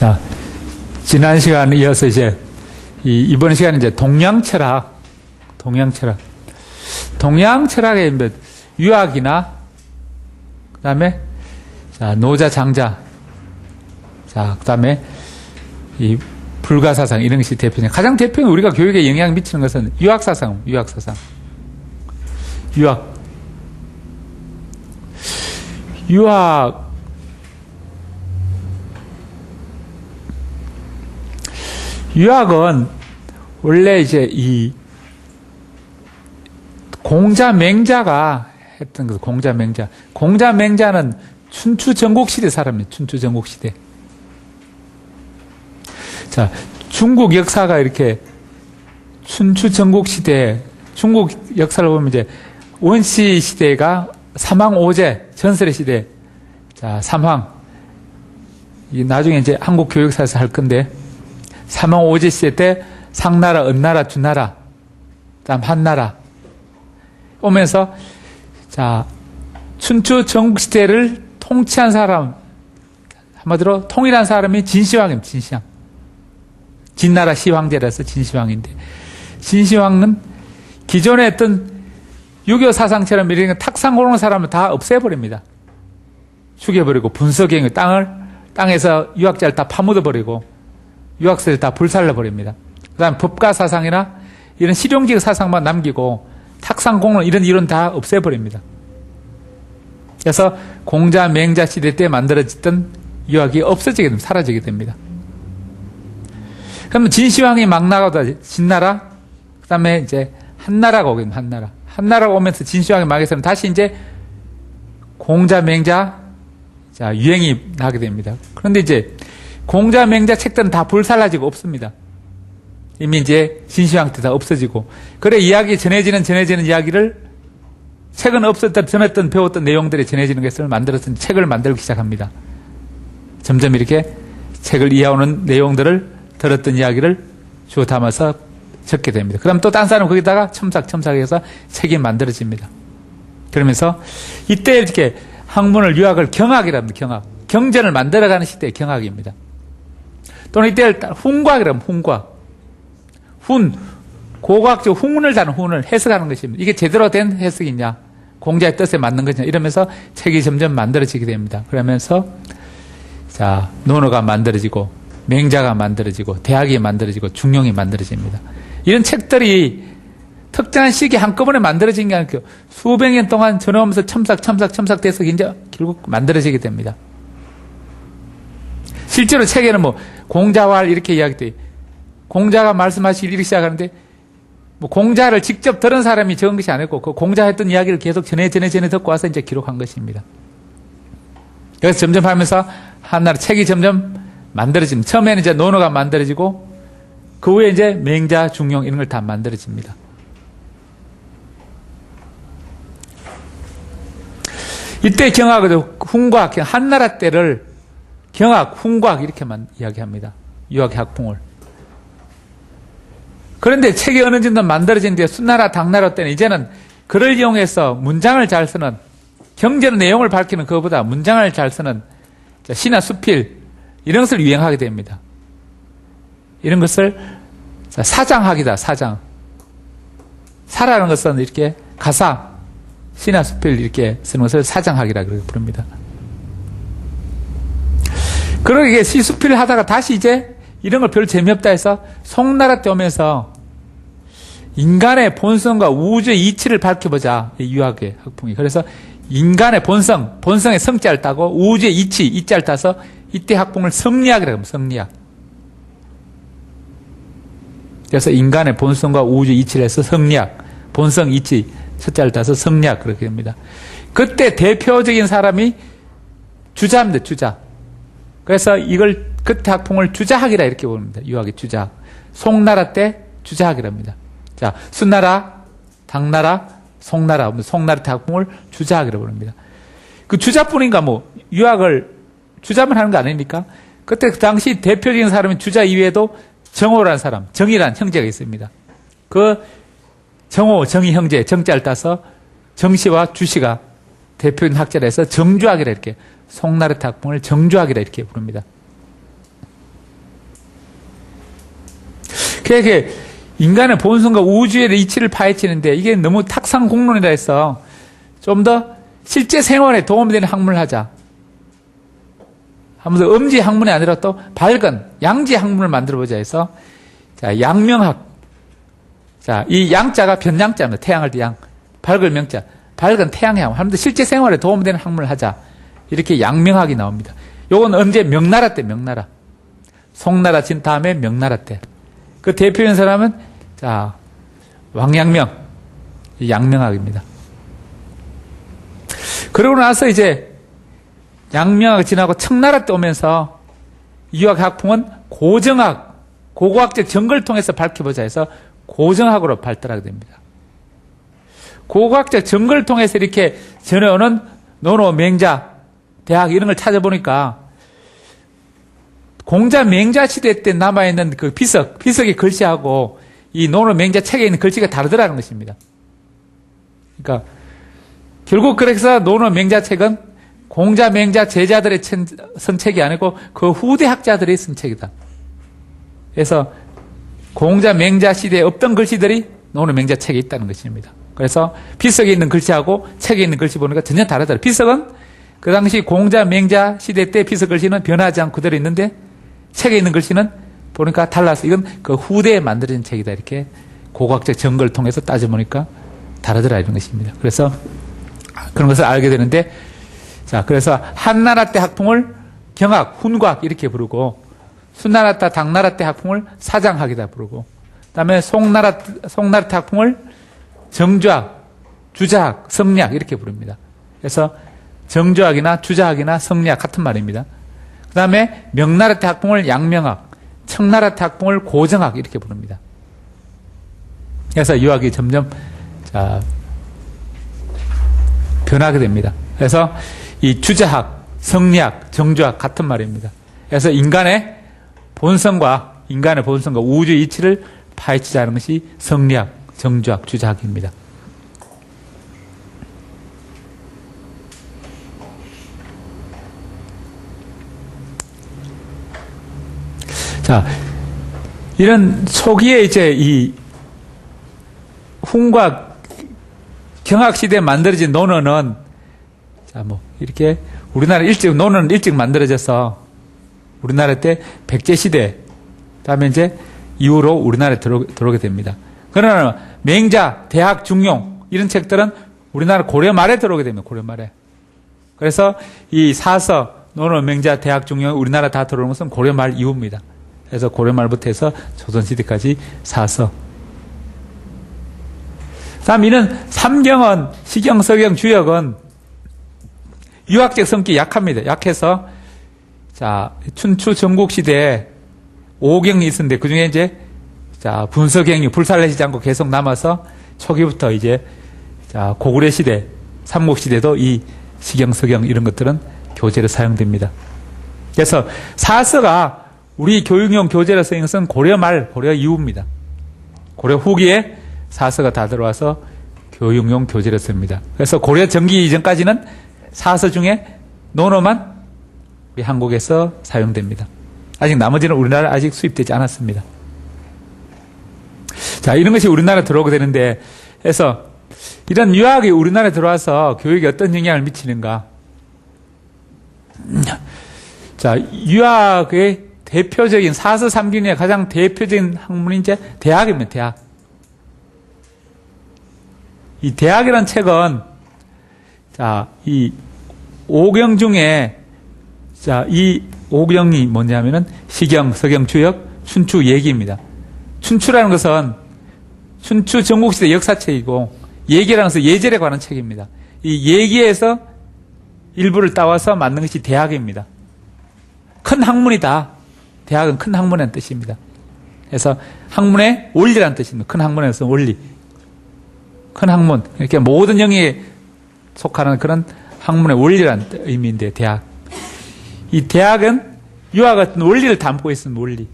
자, 지난 시간에 이어서 이제 이번 시간은 이제 동양철학. 동양철학의 유학이나 그다음에 자, 노자 장자. 자, 그다음에 이 불가사상 이런 것이 대표적인 가장 대표적인 우리가 교육에 영향을 미치는 것은 유학사상. 유학은 원래 이제 이 공자맹자가 했던 그 공자맹자는 춘추 전국시대 사람이에요. 춘추 전국시대. 자, 중국 역사가 이렇게 춘추 전국시대, 중국 역사를 보면 이제 원시 시대가 삼왕오제, 전설의 시대. 자, 삼왕. 이 나중에 이제 한국 교육사에서 할 건데, 삼왕오제 시대 때 상나라, 은나라, 주나라, 그다음 한나라 오면서 자, 춘추 전국시대를 통치한 사람, 한마디로 통일한 사람이 진시황입니다. 진시황. 진나라 시황제라서 진시황인데, 진시황은 기존에 했던 유교 사상처럼 이런 탁상 고르는 사람을 다 없애버립니다. 죽여버리고 분석행위, 땅에서 유학자를 다 파묻어버리고 유학생을 다 불살라버립니다. 그 다음 법가 사상이나 이런 실용적 사상만 남기고 탁상 공론 이런 이론 다 없애버립니다. 그래서 공자, 맹자 시대 때 만들어졌던 유학이 없어지게 됩니다. 사라지게 됩니다. 그러면 진시황이 막 나가다 진나라, 그 다음에 이제 한나라가 오게 됩니다. 한나라가 오면서 진시황이 망해서는 다시 이제 공자, 맹자, 자, 유행이 나게 됩니다. 그런데 이제 공자, 맹자 책들은 다 불살라지고 없습니다. 이미 이제 진시황 때 다 없어지고. 그래, 이야기 전해지는 이야기를 책은 없었던, 전했던, 배웠던 내용들이 전해지는 것을 만들어서 책을 만들기 시작합니다. 점점 이렇게 책을 이해하는 내용들을 들었던 이야기를 주워 담아서 적게 됩니다. 그럼 또 딴 사람 거기다가 첨삭해서 책이 만들어집니다. 그러면서 이때 이렇게 학문을, 유학을 경학이랍니다. 경학. 경전을 만들어가는 시대의 경학입니다. 또는 이때 훈과학이랍니다. 훈과학. 고고학적 훈을 다는 훈을 해석하는 것입니다. 이게 제대로 된 해석이냐, 공자의 뜻에 맞는 것이냐, 이러면서 책이 점점 만들어지게 됩니다. 그러면서 자, 논어가 만들어지고 맹자가 만들어지고 대학이 만들어지고 중용이 만들어집니다. 이런 책들이 특정한 시기에 한꺼번에 만들어진 게 아니고 수백 년 동안 전해오면서 첨삭돼서 이제 결국 만들어지게 됩니다. 실제로 책에는 뭐 공자왈 이렇게 이야기돼. 공자가 말씀하시길 이렇게 시작하는데 뭐 공자를 직접 들은 사람이 적은 것이 아니고 그 공자 했던 이야기를 계속 전해 듣고 와서 이제 기록한 것입니다. 그래서 점점 하면서 한나라 책이 점점 만들어집니다. 처음에는 이제 논어가 만들어지고 그 후에 이제 맹자, 중용 이런 걸 다 만들어집니다. 이때 경학은 훈과학, 한나라 때를 경학, 훈과학 이렇게만 이야기합니다. 유학의 학풍을. 그런데 책이 어느 정도 만들어진 뒤에 수나라, 당나라 때는 이제는 글을 이용해서 문장을 잘 쓰는, 경제의 내용을 밝히는 것보다 문장을 잘 쓰는 시나 수필 이런 것을 유행하게 됩니다. 이런 것을 사장학이다. 사장. 사라는 것은 이렇게 가사, 시나 수필 이렇게 쓰는 것을 사장학이라고 부릅니다. 그러게 시, 수필을 하다가 다시 이제 이런 걸 별로 재미없다 해서 송나라 때 오면서 인간의 본성과 우주의 이치를 밝혀보자. 이 유학의 학풍이. 그래서 인간의 본성의 성자를 따고 우주의 이자를 따서 이때 학풍을 성리학이라고 합니다. 성리학. 그래서 인간의 본성과 우주의 이치를 해서 성리학, 본성, 이치, 첫자를 따서 성리학 그렇게 됩니다. 그때 대표적인 사람이 주자입니다. 주자. 그래서 이걸 그때 학풍을 주자학이라 이렇게 부릅니다. 유학의 주자학. 송나라 때 주자학이랍니다. 자, 수나라, 당나라, 송나라 때 학풍을 주자학이라고 부릅니다. 그 주자뿐인가 뭐 유학을 주자만 하는 거 아닙니까? 그때 그 당시 대표적인 사람은 주자 이외에도 정호라는 사람, 정이라는 형제가 있습니다. 그 정호, 정이 형제, 정자를 따서 정씨와 주씨가 대표적인 학자라 해서 정주학이라 이렇게 송나라 학풍을 정주학이라 이렇게 부릅니다. 그게 인간의 본성과 우주의 이치를 파헤치는데 이게 너무 탁상공론이라 해서 좀 더 실제 생활에 도움이 되는 학문을 하자 하면서 음지 학문이 아니라 또 밝은 양지 학문을 만들어보자 해서 자, 양명학. 자, 이 양자가 변양자입니다. 태양할 때 양. 밝을 명자. 밝은 태양의 학문. 하면서 실제 생활에 도움이 되는 학문을 하자. 이렇게 양명학이 나옵니다. 요건 언제 명나라 때 명나라. 송나라 진 다음에 명나라 때. 그 대표인 사람은 자, 왕양명. 양명학입니다. 그러고 나서 이제 양명학이 지나고 청나라 때 오면서 유학 학풍은 고정학, 고고학적 정거를 통해서 밝혀보자 해서 고정학으로 발달하게 됩니다. 고고학적 정거를 통해서 이렇게 전해오는 논어, 맹자, 대학 이런 걸 찾아보니까 공자, 맹자 시대 때 남아있는 그 비석의 글씨하고 이 논어, 맹자 책에 있는 글씨가 다르더라는 것입니다. 그러니까 결국 그래서 논어, 맹자 책은 공자, 맹자 제자들의 선책이 아니고 그 후대 학자들의 선책이다. 그래서 공자, 맹자 시대에 없던 글씨들이 논어, 맹자 책에 있다는 것입니다. 그래서 비석에 있는 글씨하고 책에 있는 글씨 보니까 전혀 다르더라. 비석은 그 당시 공자, 맹자 시대 때 비석 글씨는 변하지 않고 그대로 있는데 책에 있는 글씨는 보니까 달라서 이건 그 후대에 만들어진 책이다. 이렇게 고고학적 정거를 통해서 따져보니까 다르더라 이런 것입니다. 그래서 그런 것을 알게 되는데 자, 그래서 한나라 때 학풍을 경학, 훈과학 이렇게 부르고 수나라 때, 당나라 때 학풍을 사장학이다 부르고 그다음에 송나라 때 학풍을 정주학, 주자학, 성리학 이렇게 부릅니다. 그래서 정주학이나 주자학이나 성리학 같은 말입니다. 그다음에 명나라 때 학풍을 양명학, 청나라 때 학풍을 고정학 이렇게 부릅니다. 그래서 유학이 점점 자, 변하게 됩니다. 그래서 이 주자학, 성리학, 정주학 같은 말입니다. 그래서 인간의 본성과 우주 이치를 파헤치자는 것이 성리학, 정주학, 주자학입니다. 자, 이런 초기에 이제 이 훈과 경학 시대에 만들어진 논어는 자, 뭐 이렇게 우리나라 논어는 일찍 만들어져서 우리나라 때 백제 시대 다음에 이제 이후로 우리나라에 들어오게 됩니다. 그러나 맹자, 대학, 중용 이런 책들은 우리나라 고려 말에 들어오게 됩니다. 고려 말에. 그래서 이 사서, 논어, 맹자, 대학, 중용 우리나라 다 들어오는 것은 고려 말 이후입니다. 그래서 고려 말부터 해서 조선 시대까지 사서. 다음 이는 삼경은 시경, 서경, 주역은 유학적 성격이 약합니다. 약해서 자, 춘추 전국 시대에 5경이 있었는데 그 중에 이제 자, 분서경이 불살라지지 않고 계속 남아서 초기부터 이제 자, 고구려 시대, 삼국 시대도 이 시경, 서경 이런 것들은 교재로 사용됩니다. 그래서 사서가 우리 교육용 교재로 쓰인 것은 고려 말, 고려 이후입니다. 고려 후기에 사서가 다 들어와서 교육용 교재로 씁니다. 그래서 고려 전기 이전까지는 사서 중에 논어만 우리 한국에서 사용됩니다. 아직 나머지는 우리나라에 아직 수입되지 않았습니다. 자, 이런 것이 우리나라에 들어오게 되는데, 그래서 이런 유학이 우리나라에 들어와서 교육에 어떤 영향을 미치는가? 자, 유학의 대표적인 사서 삼경의 가장 대표적인 학문이 이제 대학입니다. 대학. 이 대학이라는 책은 자, 이 5경 중에 자, 이 5경이 뭐냐면은 시경, 서경, 주역, 춘추 얘기입니다. 춘추라는 것은 춘추 전국시대 역사책이고 얘기라는 것은 예절에 관한 책입니다. 이 얘기에서 일부를 따와서 만든 것이 대학입니다. 큰 학문이다. 대학은 큰 학문이라는 뜻입니다. 그래서 학문의 원리라는 뜻입니다. 큰 학문에서 원리. 큰 학문. 이렇게 모든 영역에 속하는 그런 학문의 원리라는 의미인데 대학. 이 대학은 유학 같은 원리를 담고 있는 원리.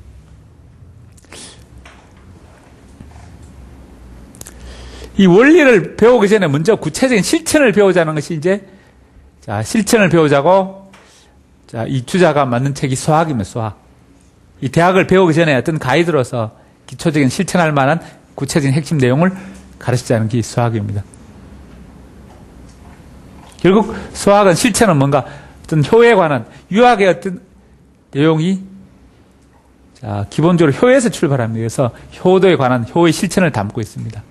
이 원리를 배우기 전에 먼저 구체적인 실천을 배우자는 것이 이제 자, 실천을 배우자고 자, 이 주자가 만든 책이 수학입니다. 수학. 이 대학을 배우기 전에 어떤 가이드로서 기초적인 실천할 만한 구체적인 핵심 내용을 가르치자는 게 수학입니다. 결국 수학은 실천은 뭔가 어떤 효에 관한 유학의 어떤 내용이 기본적으로 효에서 출발합니다. 그래서 효도에 관한 효의 실천을 담고 있습니다.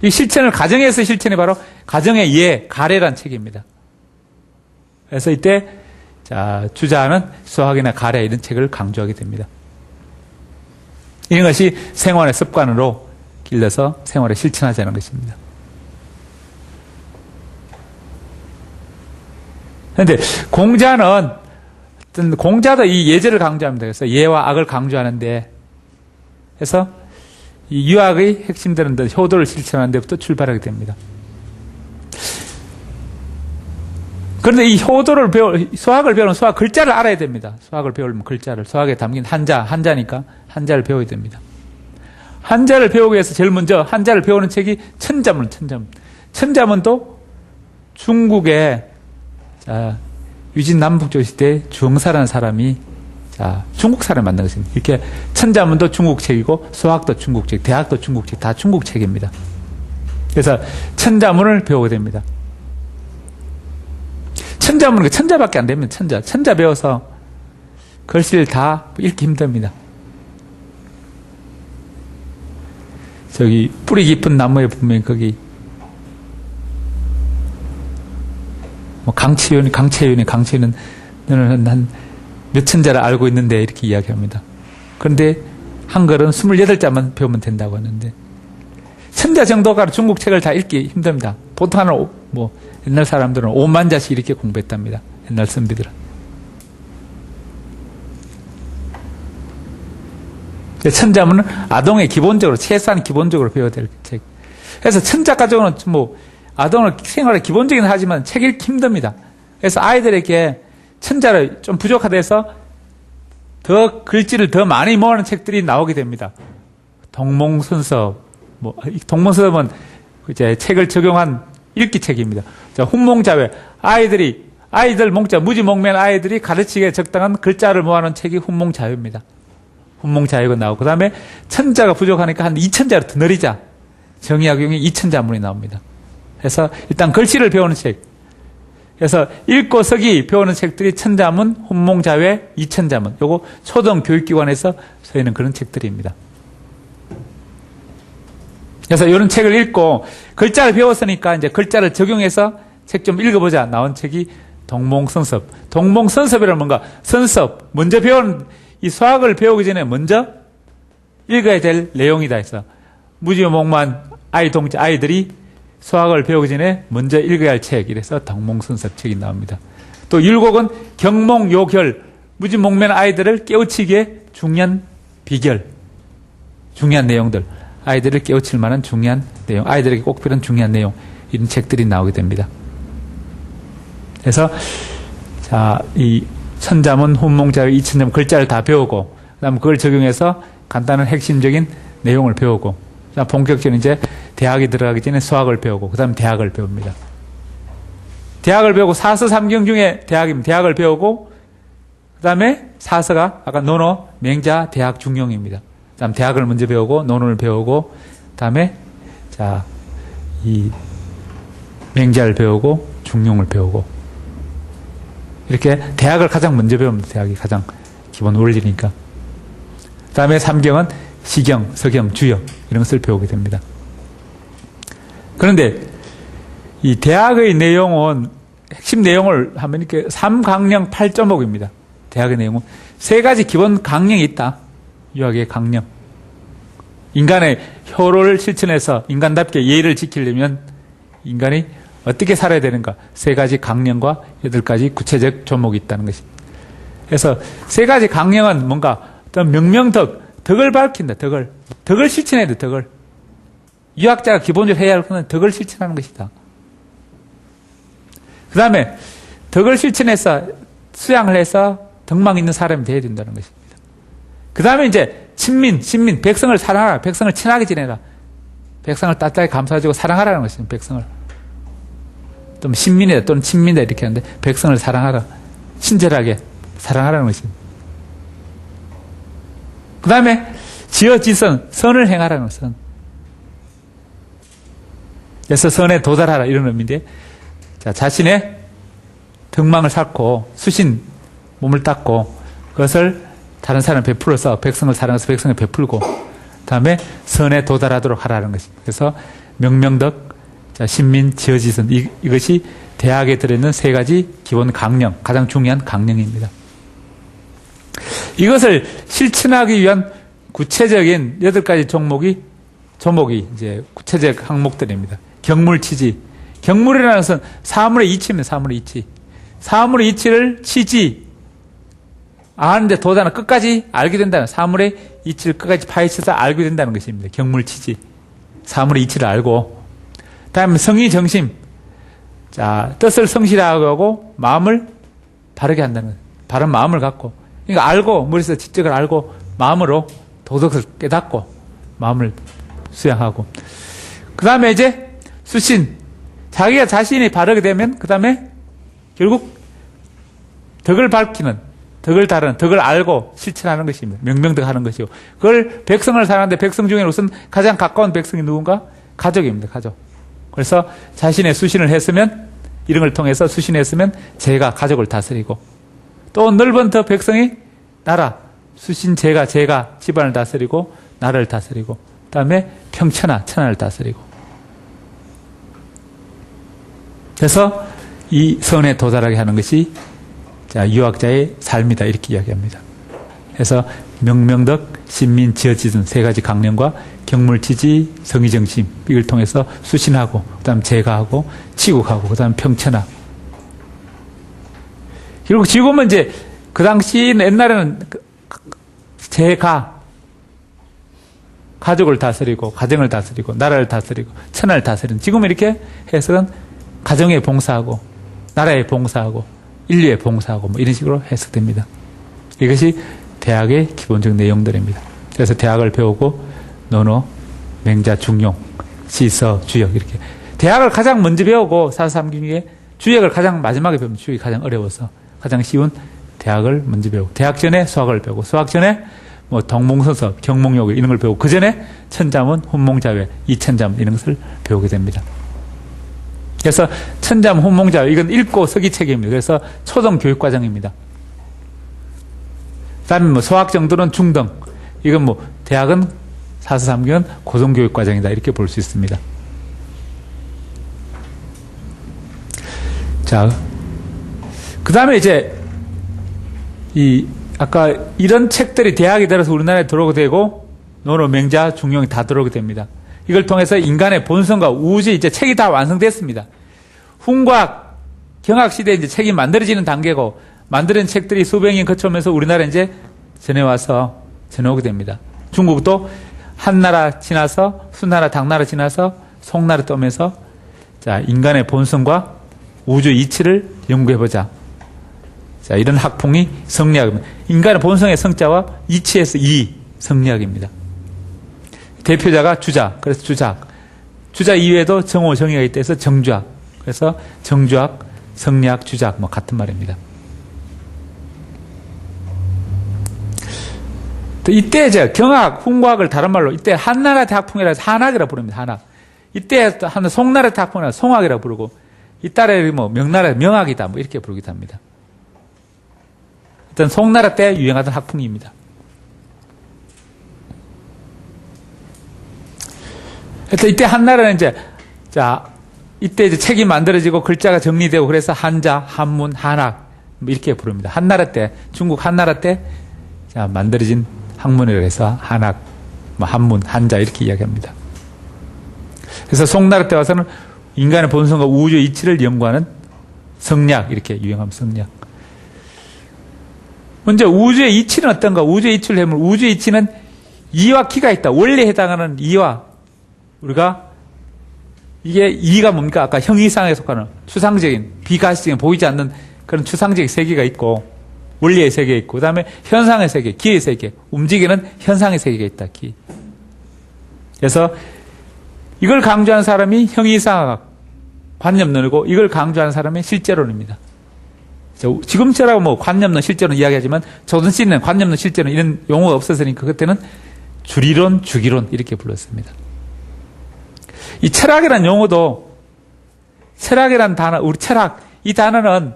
이 실천을 가정에서 실천이 바로 가정의 예, 가래란 책입니다. 그래서 이때 주자는 수학이나 가래 이런 책을 강조하게 됩니다. 이런 것이 생활의 습관으로 길러서 생활에 실천하자는 것입니다. 그런데 공자도 이 예제를 강조합니다. 그래서 예와 악을 강조하는데, 그래서 이 유학의 핵심들은 효도를 실천하는 데부터 출발하게 됩니다. 그런데 이 효도를 수학을 배우는 수학 글자를 알아야 됩니다. 수학을 배우려면 글자를, 수학에 담긴 한자니까 한자를 배워야 됩니다. 한자를 배우기 위해서 제일 먼저 한자를 배우는 책이 천자문. 천자문도 중국의 유진 남북조 시대 주흥사라는 사람이 중국 사람을 만든 것입니다. 이렇게 천자문도 중국 책이고 수학도 중국 책, 대학도 중국 책, 다 중국 책입니다. 그래서 천자문을 배우게 됩니다. 천자문은 천자밖에 안 됩니다. 천자 배워서 글씨를 다 읽기 힘듭니다. 저기 뿌리 깊은 나무에 보면 거기 강채윤은 너는 한 몇천 자를 알고 있는데 이렇게 이야기합니다. 그런데 한글은 28자만 배우면 된다고 하는데 천자 정도가 중국 책을 다 읽기 힘듭니다. 보통 옛날 사람들은 5만 자씩 이렇게 공부했답니다. 옛날 선비들은. 천자문은 아동의 기본적으로 최소한 기본적으로 배워야 될 책. 그래서 천자 가족은 아동을 생활에 기본적인 하지만 책 읽기 힘듭니다. 그래서 아이들에게 천자를 좀 부족하돼서 더 글씨를 더 많이 모으는 책들이 나오게 됩니다. 동몽선섭, 동몽선섭은 이제 책을 적용한 읽기 책입니다. 훈몽자회, 아이들 몽자, 무지몽매한 아이들이 가르치기에 적당한 글자를 모아놓은 책이 훈몽자회입니다. 훈몽자회가 나오고, 그 다음에 천자가 부족하니까 한 2000자로 더 늘리자. 정의학용이 2000자문이 나옵니다. 그래서 일단 글씨를 배우는 책. 그래서 읽고 쓰기 배우는 책들이 천자문, 훈몽자회, 2000자문. 요거 초등교육기관에서 저희는 그런 책들입니다. 그래서 이런 책을 읽고 글자를 배웠으니까 이제 글자를 적용해서 책 좀 읽어보자 나온 책이 동몽선섭. 동몽선섭이란 뭔가 선섭. 먼저 배운 이 수학을 배우기 전에 먼저 읽어야 될 내용이다 해서 무지몽만 아이들이 수학을 배우기 전에 먼저 읽어야 할 책. 이래서 동몽선섭 책이 나옵니다. 또 율곡은 경몽요결. 무지몽매한 아이들을 깨우치기에 중요한 비결. 중요한 내용들. 아이들을 깨우칠 만한 중요한 내용, 아이들에게 꼭 필요한 중요한 내용, 이런 책들이 나오게 됩니다. 그래서, 이 천자문, 훈몽자회, 2000자문 글자를 다 배우고, 그 다음 그걸 적용해서 간단한 핵심적인 내용을 배우고, 본격적인 이제 대학에 들어가기 전에 수학을 배우고, 그 다음 대학을 배웁니다. 대학을 배우고, 사서 삼경 중에 대학을 배우고, 그 다음에 사서가 아까 논어, 맹자, 대학, 중용입니다. 다음 대학을 먼저 배우고 논어를 배우고 다음에 이 맹자를 배우고 중용을 배우고 이렇게 대학을 가장 먼저 배웁니다. 대학이 가장 기본 원리니까. 다음에 삼경은 시경, 서경, 주역 이런 것을 배우게 됩니다. 그런데 이 대학의 내용은 핵심 내용을 하면 이렇게 3강령 8조목입니다. 대학의 내용은 3가지 기본 강령이 있다. 유학의 강령. 인간의 효를 실천해서 인간답게 예의를 지키려면 인간이 어떻게 살아야 되는가. 3가지 강령과 8가지 구체적 조목이 있다는 것입니다. 그래서 3가지 강령은 뭔가 어떤 명명덕, 덕을 밝힌다. 덕을 실천해야 돼. 덕을. 유학자가 기본적으로 해야 할 것은 덕을 실천하는 것이다. 그 다음에 덕을 실천해서 수양을 해서 덕망 있는 사람이 되어야 된다는 것입니다. 그 다음에 이제 친민, 백성을 사랑하라. 백성을 친하게 지내라. 백성을 따뜻하게 감싸주고 사랑하라는 것입니다. 백성을. 좀 신민이다 또는 친민이다 이렇게 하는데 백성을 사랑하라. 친절하게 사랑하라는 것입니다. 그 다음에 지어지선, 선을 행하라는 선. 그래서 선에 도달하라 이런 의미인데, 자, 자신의 덕망을 쌓고 수신 몸을 닦고 그것을 다른 사람에 베풀어서 백성을 사랑해서 백성에 베풀고 그다음에 선에 도달하도록 하라는 것입니다. 그래서 명명덕, 자, 신민, 지어지선 이것이 대학에 들어있는 세 가지 기본 강령, 가장 중요한 강령입니다. 이것을 실천하기 위한 구체적인 8가지 종목이 이제 구체적 항목들입니다. 경물치지. 경물이라는 것은 사물의 이치입니다. 사물의 이치. 사물의 이치를 치지. 아는데 도달은 끝까지 알게 된다는, 사물의 이치를 끝까지 파헤쳐서 알게 된다는 것입니다. 경물치지. 사물의 이치를 알고. 다음에 성의정심. 자, 뜻을 성실하게 하고 마음을 바르게 한다는 거예요. 바른 마음을 갖고. 그러니까 알고, 머릿속에 지적을 알고 마음으로 도덕을 깨닫고 마음을 수양하고. 그 다음에 이제 수신. 자기가 자신이 바르게 되면 그 다음에 결국 덕을 밝히는, 덕을 다루는, 덕을 알고 실천하는 것입니다. 명명덕 하는 것이고. 그걸 백성을 사랑하는데 백성 중에 우선 가장 가까운 백성이 누군가? 가족입니다. 가족. 그래서 자신의 수신을 했으면, 이런 걸 통해서 수신했으면 제가 가족을 다스리고, 또 넓은 더 백성이 나라, 수신 제가 집안을 다스리고 나라를 다스리고, 그 다음에 천하를 다스리고. 그래서 이 선에 도달하게 하는 것이 유학자의 삶이다 이렇게 이야기합니다. 그래서 명명덕, 신민, 지어지선 세 가지 강령과 경물치지, 성의정심 이걸 통해서 수신하고, 그 다음 제가하고 치국하고, 그 다음 평천하. 그리고 지금은 이제 그 당시 옛날에는 가족을 다스리고 가정을 다스리고 나라를 다스리고 천하를 다스리는, 지금은 이렇게 해석은 가정에 봉사하고 나라에 봉사하고 인류에 봉사하고 뭐 이런 식으로 해석됩니다. 이것이 대학의 기본적 내용들입니다. 그래서 대학을 배우고 논어, 맹자, 중용, 시서, 주역 이렇게 대학을 가장 먼저 배우고 사사삼경 중에 주역을 가장 마지막에 배우면 주역이 가장 어려워서 가장 쉬운 대학을 먼저 배우고, 대학 전에 수학을 배우고, 수학 전에 뭐 동몽서서, 경몽요길 이런 걸 배우고, 그 전에 천자문, 훈몽자회, 이천자문 이런 것을 배우게 됩니다. 그래서 천자문, 훈몽자회 이건 읽고 쓰기 책입니다. 그래서 초등 교육과정입니다. 그다음에 뭐 수학 정도는 중등, 이건 뭐 대학은 사사삼경은 고등교육과정이다 이렇게 볼 수 있습니다. 자, 그 다음에 이제 아까 이런 책들이 대학에 들어서 우리나라에 들어오게 되고, 논어, 맹자, 중용이 다 들어오게 됩니다. 이걸 통해서 인간의 본성과 우주 이제 책이 다 완성됐습니다. 훈과학, 경학 시대에 이제 책이 만들어지는 단계고, 만드는 책들이 수백 년 거쳐오면서 우리나라에 이제 전해와서 전해오게 됩니다. 중국도 한나라 지나서 수나라, 당나라 지나서 송나라 떠오면서 자, 인간의 본성과 우주 이치를 연구해보자. 자, 이런 학풍이 성리학입니다. 인간의 본성의 성자와 이치에서 이 성리학입니다. 대표자가 주자, 그래서 주작. 주자 이외에도 정오, 정의가 있다 해서 정주학. 그래서 정주학, 성리학, 주작 뭐 같은 말입니다. 이때 이제 경학, 훈과학을 다른 말로 이때 한나라 대학풍이라 해서 한학이라고 부릅니다. 한학. 이때 한 송나라 대학풍이라 송학이라고 부르고, 이따래 뭐 명나라 명학이다 뭐 이렇게 부르기도 합니다. 일단 송나라 때 유행하던 학풍입니다. 그래서 이때 한나라는 이제 이때 이제 책이 만들어지고 글자가 정리되고 그래서 한자, 한문, 한학 뭐 이렇게 부릅니다. 한나라 때, 중국 한나라 때 만들어진 학문이라고 해서 한학, 뭐 한문, 한자 이렇게 이야기합니다. 그래서 송나라 때 와서는 인간의 본성과 우주 이치를 연구하는 성리학 이렇게 유행하면 성리학. 먼저 우주의 이치는 어떤가? 우주의 이치를 해보면 우주의 이치는 이와 키가 있다. 원리에 해당하는 이와, 우리가 이게 이가 뭡니까? 아까 형이상에 속하는 추상적인, 비가시적인, 보이지 않는 그런 추상적인 세계가 있고, 원리의 세계가 있고, 그 다음에 현상의 세계, 기의 세계, 움직이는 현상의 세계가 있다. 기. 그래서 이걸 강조하는 사람이 형이상학, 관념론이고, 이걸 강조하는 사람이 실제론입니다. 지금처럼 뭐 관념론, 실제론 이야기하지만 조선시대는 관념론, 실제론 이런 용어가 없었으니까 그때는 주리론, 주기론 이렇게 불렀습니다. 이 철학이라는 용어도 철학이라는 단어, 우리 철학 이 단어는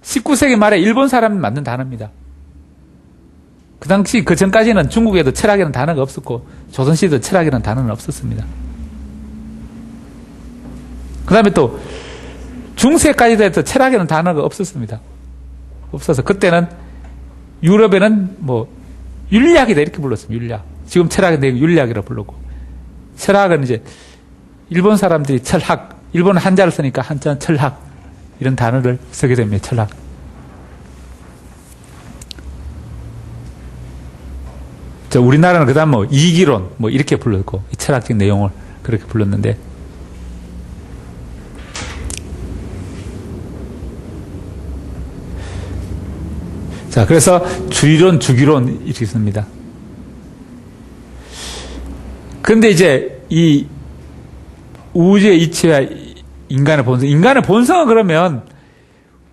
19세기 말에 일본 사람이 만든 단어입니다. 그 당시 그 전까지는 중국에도 철학이라는 단어가 없었고 조선시대도 철학이라는 단어는 없었습니다. 그 다음에 또 중세까지도 해서 철학이라는 단어가 없었습니다. 없어서 그때는 유럽에는 뭐 윤리학이다 이렇게 불렀습니다. 윤리학. 지금 철학인데 윤리학이라고 부르고 철학은 이제 일본 사람들이 철학, 일본은 한자를 쓰니까 한자는 철학 이런 단어를 쓰게 됩니다. 철학. 우리나라는 그 다음 뭐 이기론 뭐 이렇게 불렀고 철학적 내용을 그렇게 불렀는데 자, 그래서 주리론, 주기론 이렇게 씁니다. 근데 이제 이 우주의 이치와 인간의 본성은 그러면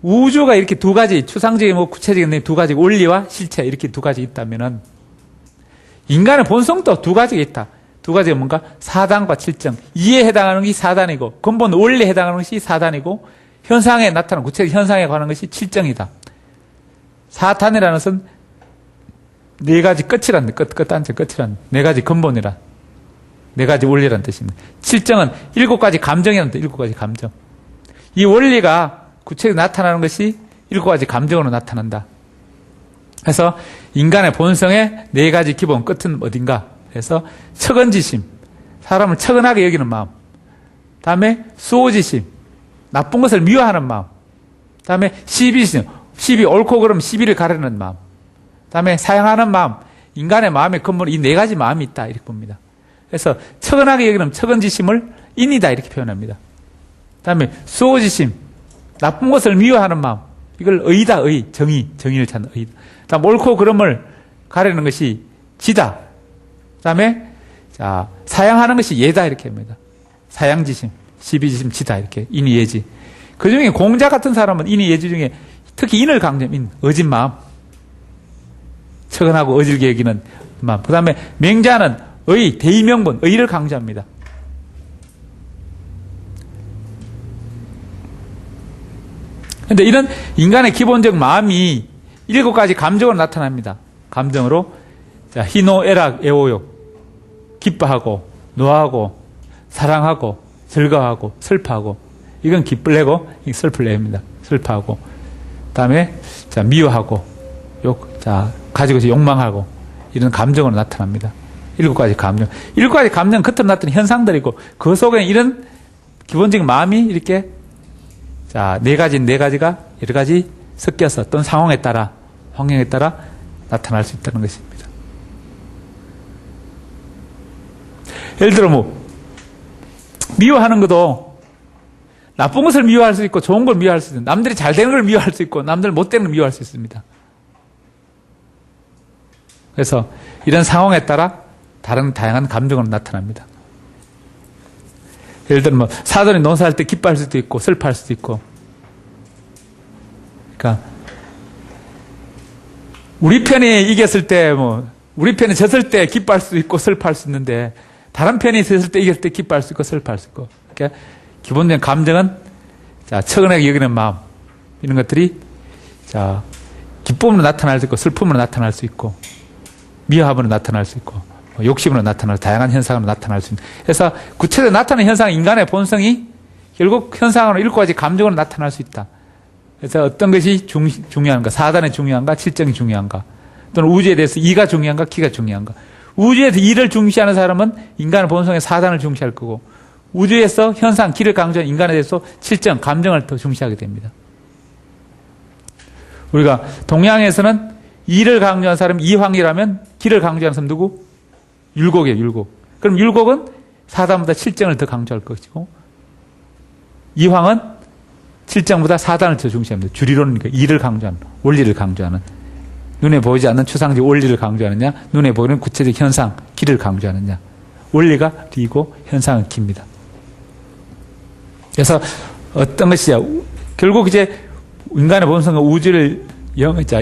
우주가 이렇게 두 가지, 추상적인 뭐 구체적인 두 가지, 원리와 실체 이렇게 두 가지 있다면은 인간의 본성도 두 가지가 있다. 두 가지가 뭔가 사단과 칠정. 이에 해당하는 것이 사단이고, 근본 원리에 해당하는 것이 사단이고, 현상에 나타나는 구체적 현상에 관한 것이 칠정이다. 사탄이라는 것은 네 가지 끝이란, 끝단체 끝이란, 네 가지 근본이란, 네 가지 원리란 뜻입니다. 칠정은 일곱 가지 감정이라는 뜻, 일곱 가지 감정. 이 원리가 구체적으로 나타나는 것이 일곱 가지 감정으로 나타난다. 그래서 인간의 본성의 네 가지 기본 끝은 어딘가? 그래서 척언지심, 사람을 척언하게 여기는 마음. 다음에 수호지심, 나쁜 것을 미워하는 마음. 다음에 시비심, 시비 옳고 그름 시비를 가르는 마음. 다음에 사양하는 마음, 인간의 마음의 근본에 이 네 가지 마음이 있다 이렇게 봅니다. 그래서 척언하게 여기는 척언지심을 인이다 이렇게 표현합니다. 다음에 수호지심, 나쁜 것을 미워하는 마음. 이걸 의다, 정의를 찾는 의다. 다음 옳고 그름을 가르는 것이 지다. 다음에 자 사양하는 것이 예다 이렇게 합니다. 사양지심, 시비지심, 지다 이렇게 인이 예지. 그 중에 공자 같은 사람은 인이 예지 중에 특히 인을 강조한 어진 마음, 척언하고 어질게 여기는 마음. 그 다음에 맹자는 대의명분, 의를 강조합니다. 그런데 이런 인간의 기본적 마음이 일곱 가지 감정으로 나타납니다. 감정으로 자, 희노, 애락, 애호욕, 기뻐하고, 노하고, 사랑하고, 즐거워하고, 슬퍼하고. 이건 기쁠 내고, 슬플 내입니다. 슬퍼하고. 다음에 자 미워하고, 가지고 욕망하고 이런 감정으로 나타납니다. 일곱 가지 감정. 일곱 가지 감정 겉으로 나타나는 현상들이고 그 속에 이런 기본적인 마음이 이렇게 자 네 가지가 여러 가지 섞여서 어떤 상황에 따라 환경에 따라 나타날 수 있다는 것입니다. 예를 들어 뭐 미워하는 것도 나쁜 것을 미워할 수 있고 좋은 걸 미워할 수 있고 남들이 잘 되는 걸 미워할 수 있고 남들 못 되는 걸 미워할 수 있습니다. 그래서 이런 상황에 따라 다른 다양한 감정으로 나타납니다. 예를 들면 뭐 사돈이 농사할 때 기뻐할 수도 있고 슬퍼할 수도 있고 그러니까 우리 편이 이겼을 때 우리 편이 졌을 때 기뻐할 수도 있고 슬퍼할 수 있는데 다른 편이 졌을 때 이겼을 때 기뻐할 수 있고 슬퍼할 수 있고 그러니까 기본적인 감정은 자 척언하게 여기는 마음 이런 것들이 자 기쁨으로 나타날 수 있고 슬픔으로 나타날 수 있고 미워함으로 나타날 수 있고 욕심으로 나타날 다양한 현상으로 나타날 수 있는 그래서 구체적으로 나타나는 현상 인간의 본성이 결국 현상으로 일곱 가지 감정으로 나타날 수 있다. 그래서 어떤 것이 중요한가 사단이 중요한가 칠정이 중요한가 또는 우주에 대해서 이가 중요한가 기가 중요한가 우주에서 이를 중시하는 사람은 인간의 본성의 사단을 중시할 거고 우주에서 현상 기를 강조하는 인간에 대해서 칠정 감정을 더 중시하게 됩니다. 우리가 동양에서는 이를 강조하는 사람이 이황이라면 기를 강조하는 사람 누구? 율곡이에요. 율곡. 그럼 율곡은 사단보다 칠정을 더 강조할 것이고 이황은 칠정보다 사단을 더 중시합니다. 주리론이니까 이를 강조하는 원리를 강조하는 눈에 보이지 않는 추상적 원리를 강조하느냐 눈에 보이는 구체적 현상 기를 강조하느냐 원리가 리고 현상은 기입니다. 그래서 어떤 것이야 결국 이제 인간의 본성과 우주를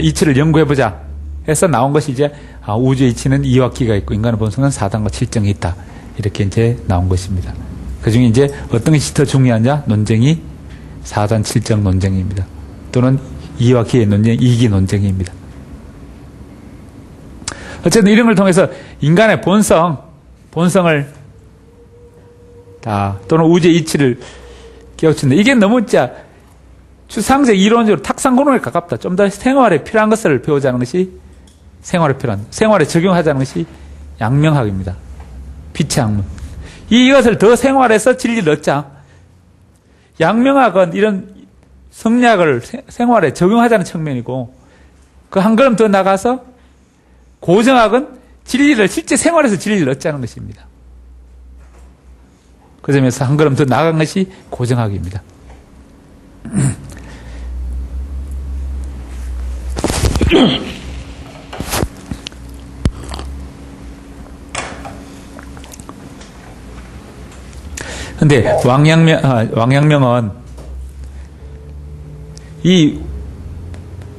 이치를 연구해보자. 해서 나온 것이 이제 우주의 이치는 이와기가 있고 인간의 본성은 4단과 7정이 있다. 이렇게 이제 나온 것입니다. 그 중에 이제 어떤 것이 더 중요하냐? 논쟁이 4단 7정 논쟁입니다. 또는 이와 기의 논쟁, 이기 논쟁입니다. 어쨌든 이런 걸 통해서 인간의 본성을 또는 우주의 이치를 깨우친다. 이게 너무 진짜 추상적 이론적으로 탁상고론에 가깝다. 좀 더 생활에 필요한 것을 배우자는 것이 생활에 적용하자는 것이 양명학입니다. 빛의 학문. 이것을 더 생활에서 진리를 얻자. 양명학은 이런 성리학을 생활에 적용하자는 측면이고, 그 한 걸음 더 나가서 고정학은 진리를 실제 생활에서 진리를 얻자는 것입니다. 그 점에서 한 걸음 더 나간 것이 고정학입니다. 근데 왕양명은 이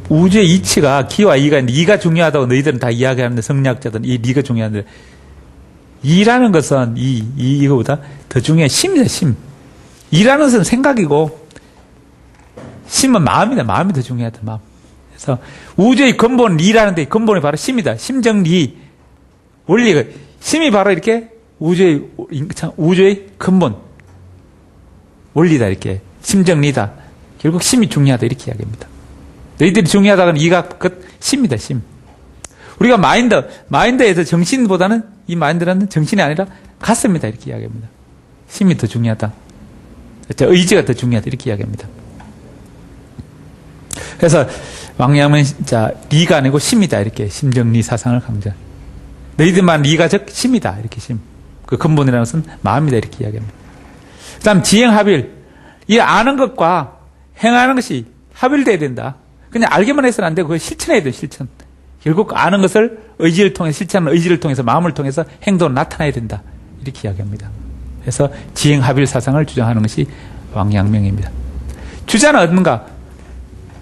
우주의 이치가 기와 이가 있는데, 이가 중요하다고 너희들은 다 이야기하는데, 성리학자들은 이 리가 중요한데, 이라는 것은 이거보다 더 중요해. 심이다, 심. 이라는 것은 생각이고, 심은 마음이다. 마음이 더 중요하다, 마음. 그래서 우주의 근본 리라는데, 근본이 바로 심이다. 심정리. 원리가, 심이 바로 이렇게 우주의 근본. 원리다, 이렇게. 심정리다. 결국 심이 중요하다, 이렇게 이야기합니다. 너희들이 중요하다는 이가 심이다, 심. 우리가 마인드에서 정신보다는 이 마인드는 정신이 아니라 가슴이다, 이렇게 이야기합니다. 심이 더 중요하다. 의지가 더 중요하다, 이렇게 이야기합니다. 그래서 왕양은 리가 아니고 심이다, 이렇게 심정리 사상을 강조. 너희들만 리가 즉 심이다, 이렇게 심. 그 근본이라는 것은 마음이다, 이렇게 이야기합니다. 그 다음 지행합일. 이 아는 것과 행하는 것이 합일돼야 된다. 그냥 알기만 해서는 안 되고 그걸 실천해야 돼요, 실천. 결국 아는 것을 의지를 통해서, 실천하는 의지를 통해서, 마음을 통해서 행동으로 나타나야 된다. 이렇게 이야기합니다. 그래서 지행합일 사상을 주장하는 것이 왕양명입니다. 주자는 어떤가?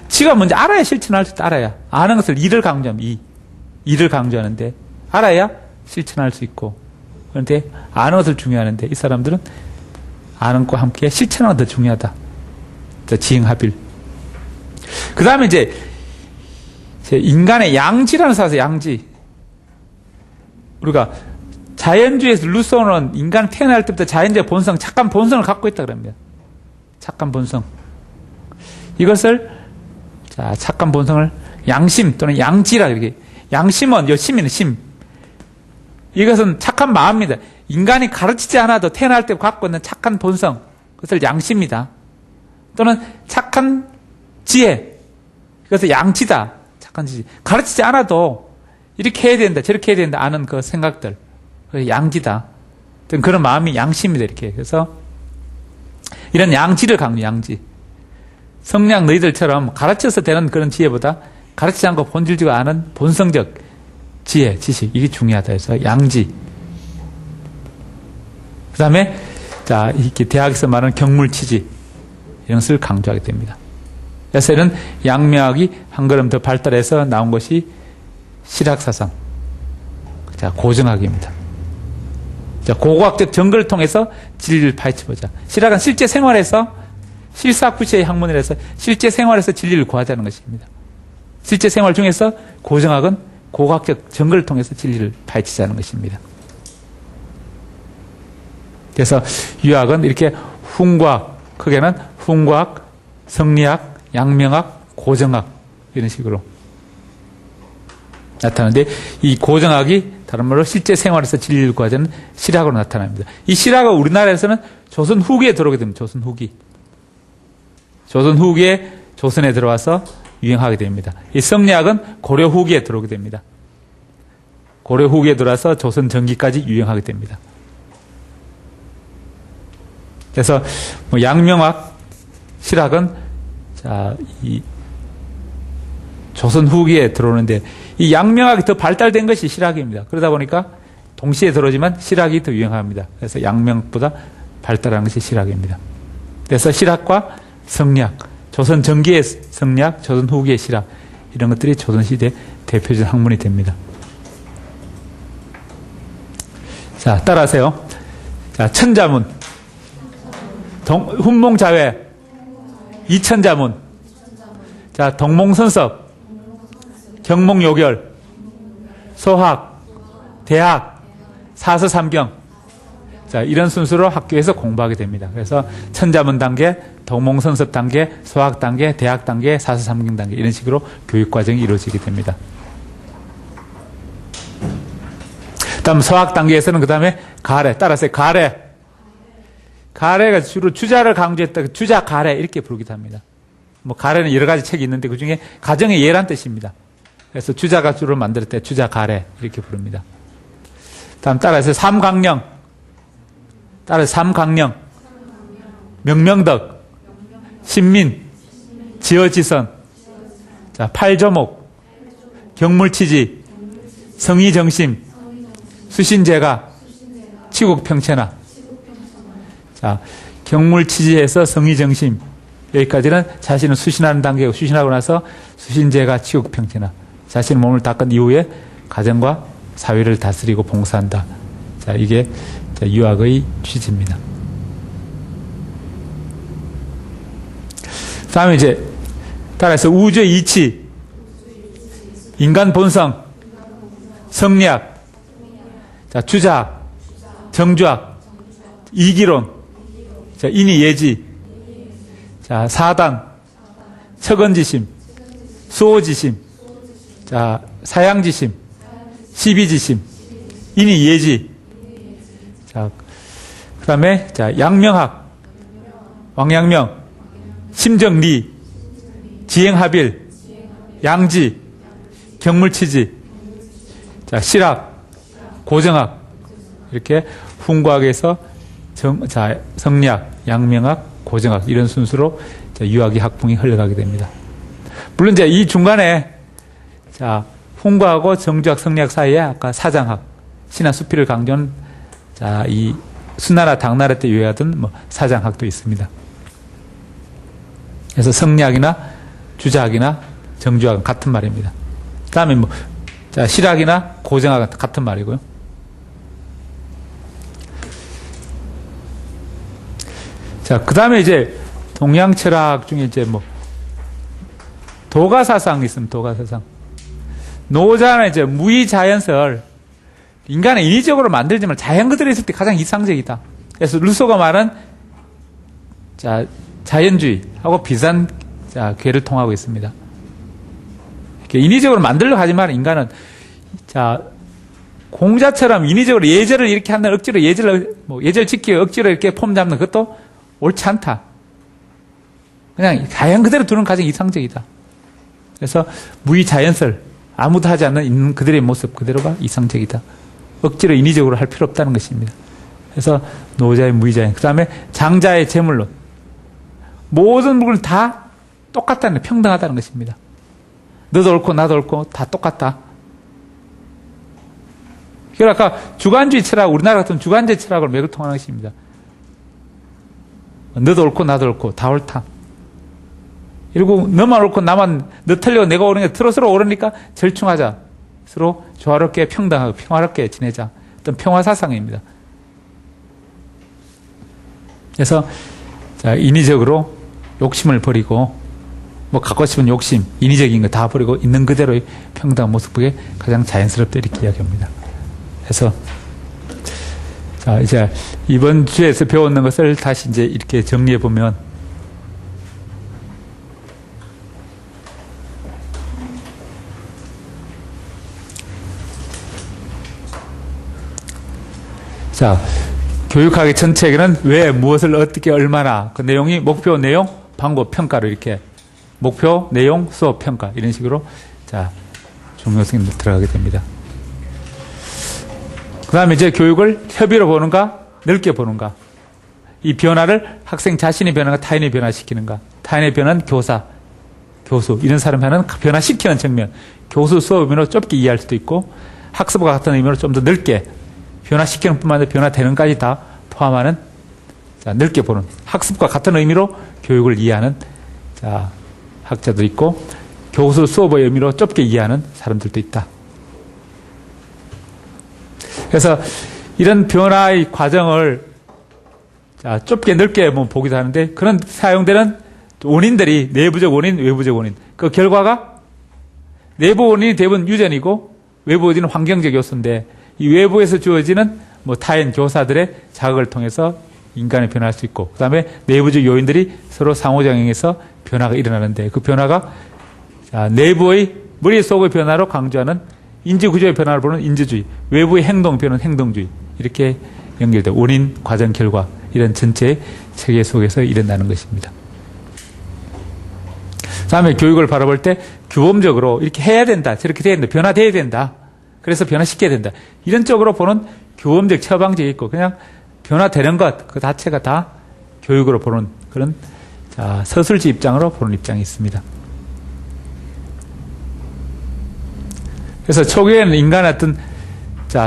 지가 먼저 알아야 실천할 수 있다, 알아야. 아는 것을 이를 강조하면 이를 강조하는데, 알아야 실천할 수 있고. 그런데 아는 것을 중요하는데, 이 사람들은 아는 것과 함께 실천하는 것도 중요하다. 지행합일. 그 다음에 이제 인간의 양지라는 사서 양지. 우리가 자연주의에서 루소는 인간 태어날 때부터 자연적 본성, 착한 본성을 갖고 있다 그럽니다. 착한 본성. 이것을 착한 본성을 양심 또는 양지라 이렇게. 양심은 심이는 심. 이것은 착한 마음입니다. 인간이 가르치지 않아도 태어날 때 갖고 있는 착한 본성. 그것을 양심이다. 또는 착한 지혜. 그래서 양지다. 착한 지혜. 가르치지 않아도 이렇게 해야 된다, 저렇게 해야 된다 아는 그 생각들. 양지다. 그런 마음이 양심이다, 이렇게. 그래서 이런 양지를 강조, 양지. 성리학 너희들처럼 가르쳐서 되는 그런 지혜보다 가르치지 않고 본질적으로 아는 본성적 지혜, 지식. 이게 중요하다 해서 양지. 그 다음에, 이렇게 대학에서 말하는 경물치지. 이런 것을 강조하게 됩니다. 그래서 이런 양명학이 한 걸음 더 발달해서 나온 것이 실학사상, 고정학입니다. 고고학적 증거를 통해서 진리를 파헤쳐보자. 실학은 실제 생활에서 실사구시의 학문이라서 실제 생활에서 진리를 구하자는 것입니다. 실제 생활 중에서 고정학은 고고학적 증거를 통해서 진리를 파헤치자는 것입니다. 그래서 유학은 이렇게 훈과학, 크게는 훈과학, 성리학, 양명학, 고정학 이런 식으로 나타나는데, 이 고정학이 다른 말로 실제 생활에서 진리를 구하자는 실학으로 나타납니다. 이 실학은 우리나라에서는 조선 후기에 들어오게 됩니다. 조선 후기. 조선 후기에 조선에 들어와서 유행하게 됩니다. 이 성리학은 고려 후기에 들어오게 됩니다. 고려 후기에 들어와서 조선 전기까지 유행하게 됩니다. 그래서 양명학, 실학은 이 조선 후기에 들어오는데, 이 양명학이 더 발달된 것이 실학입니다. 그러다 보니까 동시에 들어오지만 실학이 더 유행합니다. 그래서 양명보다 발달한 것이 실학입니다. 그래서 실학과 성리학, 조선 전기의 성리학, 조선 후기의 실학, 이런 것들이 조선시대 대표적 학문이 됩니다. 자, 따라하세요. 자, 천자문, 훈몽자회, 이천자문, 자, 동몽선섭, 경몽요결, 소학, 대학, 사서삼경. 자, 이런 순서로 학교에서 공부하게 됩니다. 그래서 천자문 단계, 동몽선섭 단계, 소학 단계, 대학 단계, 사서삼경 단계 이런 식으로 교육 과정이 이루어지게 됩니다. 다음 소학 단계에서는 그 다음에 가래, 따라서 가래. 가래가 주로 주자를 강조했다. 주자 가래 이렇게 부르기도 합니다. 뭐 가래는 여러 가지 책이 있는데 그 중에 가정의 예란 뜻입니다. 그래서 주자가 주로 만들 때 주자 가래 이렇게 부릅니다. 다음 따라서 삼강령, 따라서 삼강령, 명명덕, 신민, 지어지선, 자 팔조목, 경물치지, 성의정심, 수신제가, 치국평천하. 자, 경물치지에서 성의정심 여기까지는 자신을 수신하는 단계고 수신하고 나서 수신제가, 치국평천하. 자신의 몸을 닦은 이후에 가정과 사회를 다스리고 봉사한다. 자, 이게 유학의 취지입니다. 다음에 이제 따라서 우주의 이치, 인간 본성, 성리학, 자, 주자학, 정주학, 이기론, 자, 인의예지, 자, 사단, 척언지심, 수호지심, 자, 사양지심, 시비지심, 인의예지, 자, 그 다음에, 자, 양명학, 왕양명, 심정리, 지행합일, 양지, 경물치지, 자, 실학, 고정학, 이렇게 훈과학에서 자, 성리학, 양명학, 고정학, 이런 순서로 자, 유학의 학풍이 흘러가게 됩니다. 물론 이제 이 중간에 자, 훈과하고 정주학, 성리학 사이에 아까 사장학, 신화 수필을 강조한 자, 이 수나라, 당나라 때 유행하던 뭐 사장학도 있습니다. 그래서 성리학이나 주자학이나 정주학은 같은 말입니다. 그 다음에 뭐, 자, 실학이나 고정학은 같은 말이고요. 자, 그 다음에 이제 동양 철학 중에 이제 뭐, 도가사상이 있습니다. 도가사상. 노자는 이제 무의자연설, 인간은 인위적으로 만들지만 자연 그대로 있을 때 가장 이상적이다. 그래서 루소가 말한 자, 자연주의하고 비슷한 자, 궤를 통하고 있습니다. 인위적으로 만들려고 하지만 인간은 자, 공자처럼 인위적으로 예절을 이렇게 한다, 억지로 예절 지키고 억지로 이렇게 폼 잡는 것도 옳지 않다. 그냥 자연 그대로 두는 가장 이상적이다. 그래서 무의자연설, 아무도 하지 않는 있는 그들의 모습 그대로가 이상적이다. 억지로 인위적으로 할 필요 없다는 것입니다. 그래서 노자의 무의자연, 그 다음에 장자의 재물론. 모든 물건은 다 똑같다는, 평등하다는 것입니다. 너도 옳고 나도 옳고 다 똑같다. 그러니까 아까 주관주의 철학, 우리나라 같은 주관주의 철학을 맥을 통하는 것입니다. 너도 옳고 나도 옳고 다 옳다. 그리고 너만 옳고 나만, 너 틀리고 내가 옳은 게 서로 옳으니까 절충하자. 서로 조화롭게 평등하고 평화롭게 지내자. 어떤 평화사상입니다. 그래서 자, 인위적으로 욕심을 버리고 뭐 갖고 싶은 욕심, 인위적인 거 다 버리고 있는 그대로의 평등한 모습, 그게 가장 자연스럽다 이렇게 이야기합니다. 그래서 자, 이제 이번 주에서 배웠는 것을 다시 이제 이렇게 정리해 보면, 자, 교육학의 전체에는 왜, 무엇을, 어떻게, 얼마나, 그 내용이 목표, 내용, 방법, 평가로 이렇게 목표, 내용, 수업, 평가 이런 식으로 자, 중요성이 들어가게 됩니다. 그 다음에 이제 교육을 협의로 보는가, 넓게 보는가, 이 변화를 학생 자신의 변화가 타인의 변화시키는가, 타인의 변화는 교사, 교수 이런 사람이 하는 변화시키는 측면, 교수 수업 의미로 좁게 이해할 수도 있고 학습과 같은 의미로 좀 더 넓게 변화시키는 뿐만 아니라 변화되는까지 다 포함하는, 자, 넓게 보는, 학습과 같은 의미로 교육을 이해하는 자, 학자도 있고, 교수 수업의 의미로 좁게 이해하는 사람들도 있다. 그래서 이런 변화의 과정을 좁게 넓게 보기도 하는데 그런 사용되는 원인들이 내부적 원인, 외부적 원인. 그 결과가 내부 원인이 대부분 유전이고 외부 원인은 환경적 요소인데 이 외부에서 주어지는 타인 교사들의 자극을 통해서 인간이 변화할 수 있고 그 다음에 내부적 요인들이 서로 상호작용해서 변화가 일어나는데 그 변화가 내부의 머릿속의 변화로 강조하는 인지구조의 변화를 보는 인지주의, 외부의 행동 변화는 행동주의 이렇게 연결돼 원인, 과정, 결과 이런 전체의 체계 속에서 일어나는 것입니다. 다음에 교육을 바라볼 때 규범적으로 이렇게 해야 된다, 저렇게 돼야 된다, 변화돼야 된다. 그래서 변화시켜야 된다. 이런 쪽으로 보는 규범적 처방적이 있고 그냥 변화되는 것 그 자체가 다 교육으로 보는 그런 서술지 입장으로 보는 입장이 있습니다. 그래서 초기에는 인간의 어떤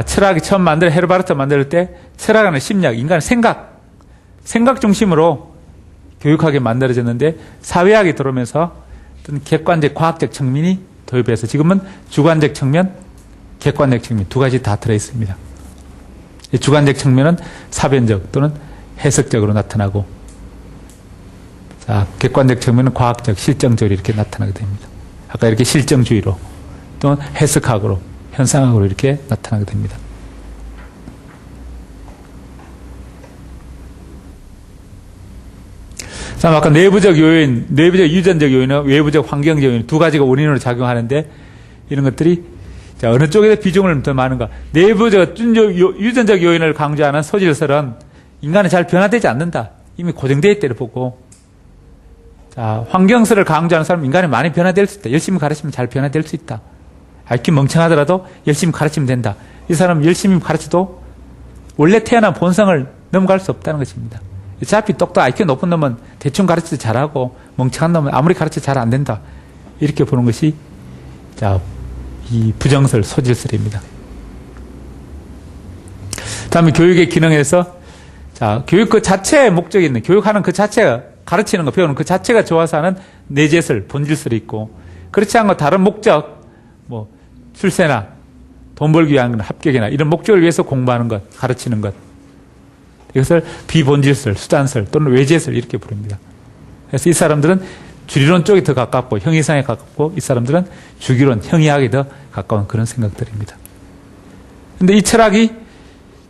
철학이 처음 헤르바르트 만들 때 철학하는 심리학, 인간의 생각 중심으로 교육하게 만들어졌는데 사회학이 들어오면서 어떤 객관적 과학적 측면이 도입해서 지금은 주관적 측면, 객관적 측면 두 가지 다 들어있습니다. 주관적 측면은 사변적 또는 해석적으로 나타나고 객관적 측면은 과학적, 실정적으로 이렇게 나타나게 됩니다. 아까 이렇게 실정주의로 또는 해석학으로, 현상학으로 이렇게 나타나게 됩니다. 자, 아까 내부적 요인, 내부적 유전적 요인은 외부적 환경적 요인 두 가지가 원인으로 작용하는데 이런 것들이 어느 쪽에 비중을 더 많은가? 내부적 유전적 요인을 강조하는 소질설은 인간은 잘 변화되지 않는다. 이미 고정되어 있다를 보고 환경설을 강조하는 사람은 인간이 많이 변화될 수 있다. 열심히 가르치면 잘 변화될 수 있다. IQ 멍청하더라도 열심히 가르치면 된다. 이 사람은 열심히 가르쳐도 원래 태어난 본성을 넘어갈 수 없다는 것입니다. 어차피 똑똑 IQ 높은 놈은 대충 가르쳐도 잘하고 멍청한 놈은 아무리 가르쳐도 잘 안 된다. 이렇게 보는 것이 이 부정설, 소질설입니다. 다음에 교육의 기능에서 교육 그 자체의 목적이 있는 교육하는 그 자체가 가르치는 거 배우는 그 자체가 좋아서 하는 내재설, 본질설이 있고 그렇지 않고 다른 목적 출세나 돈 벌기 위한 합격이나 이런 목적을 위해서 공부하는 것, 가르치는 것 이것을 비본질설, 수단설 또는 외재설 이렇게 부릅니다. 그래서 이 사람들은 주리론 쪽이 더 가깝고 형이상에 가깝고 이 사람들은 주기론, 형이학에 더 가까운 그런 생각들입니다. 그런데 이 철학이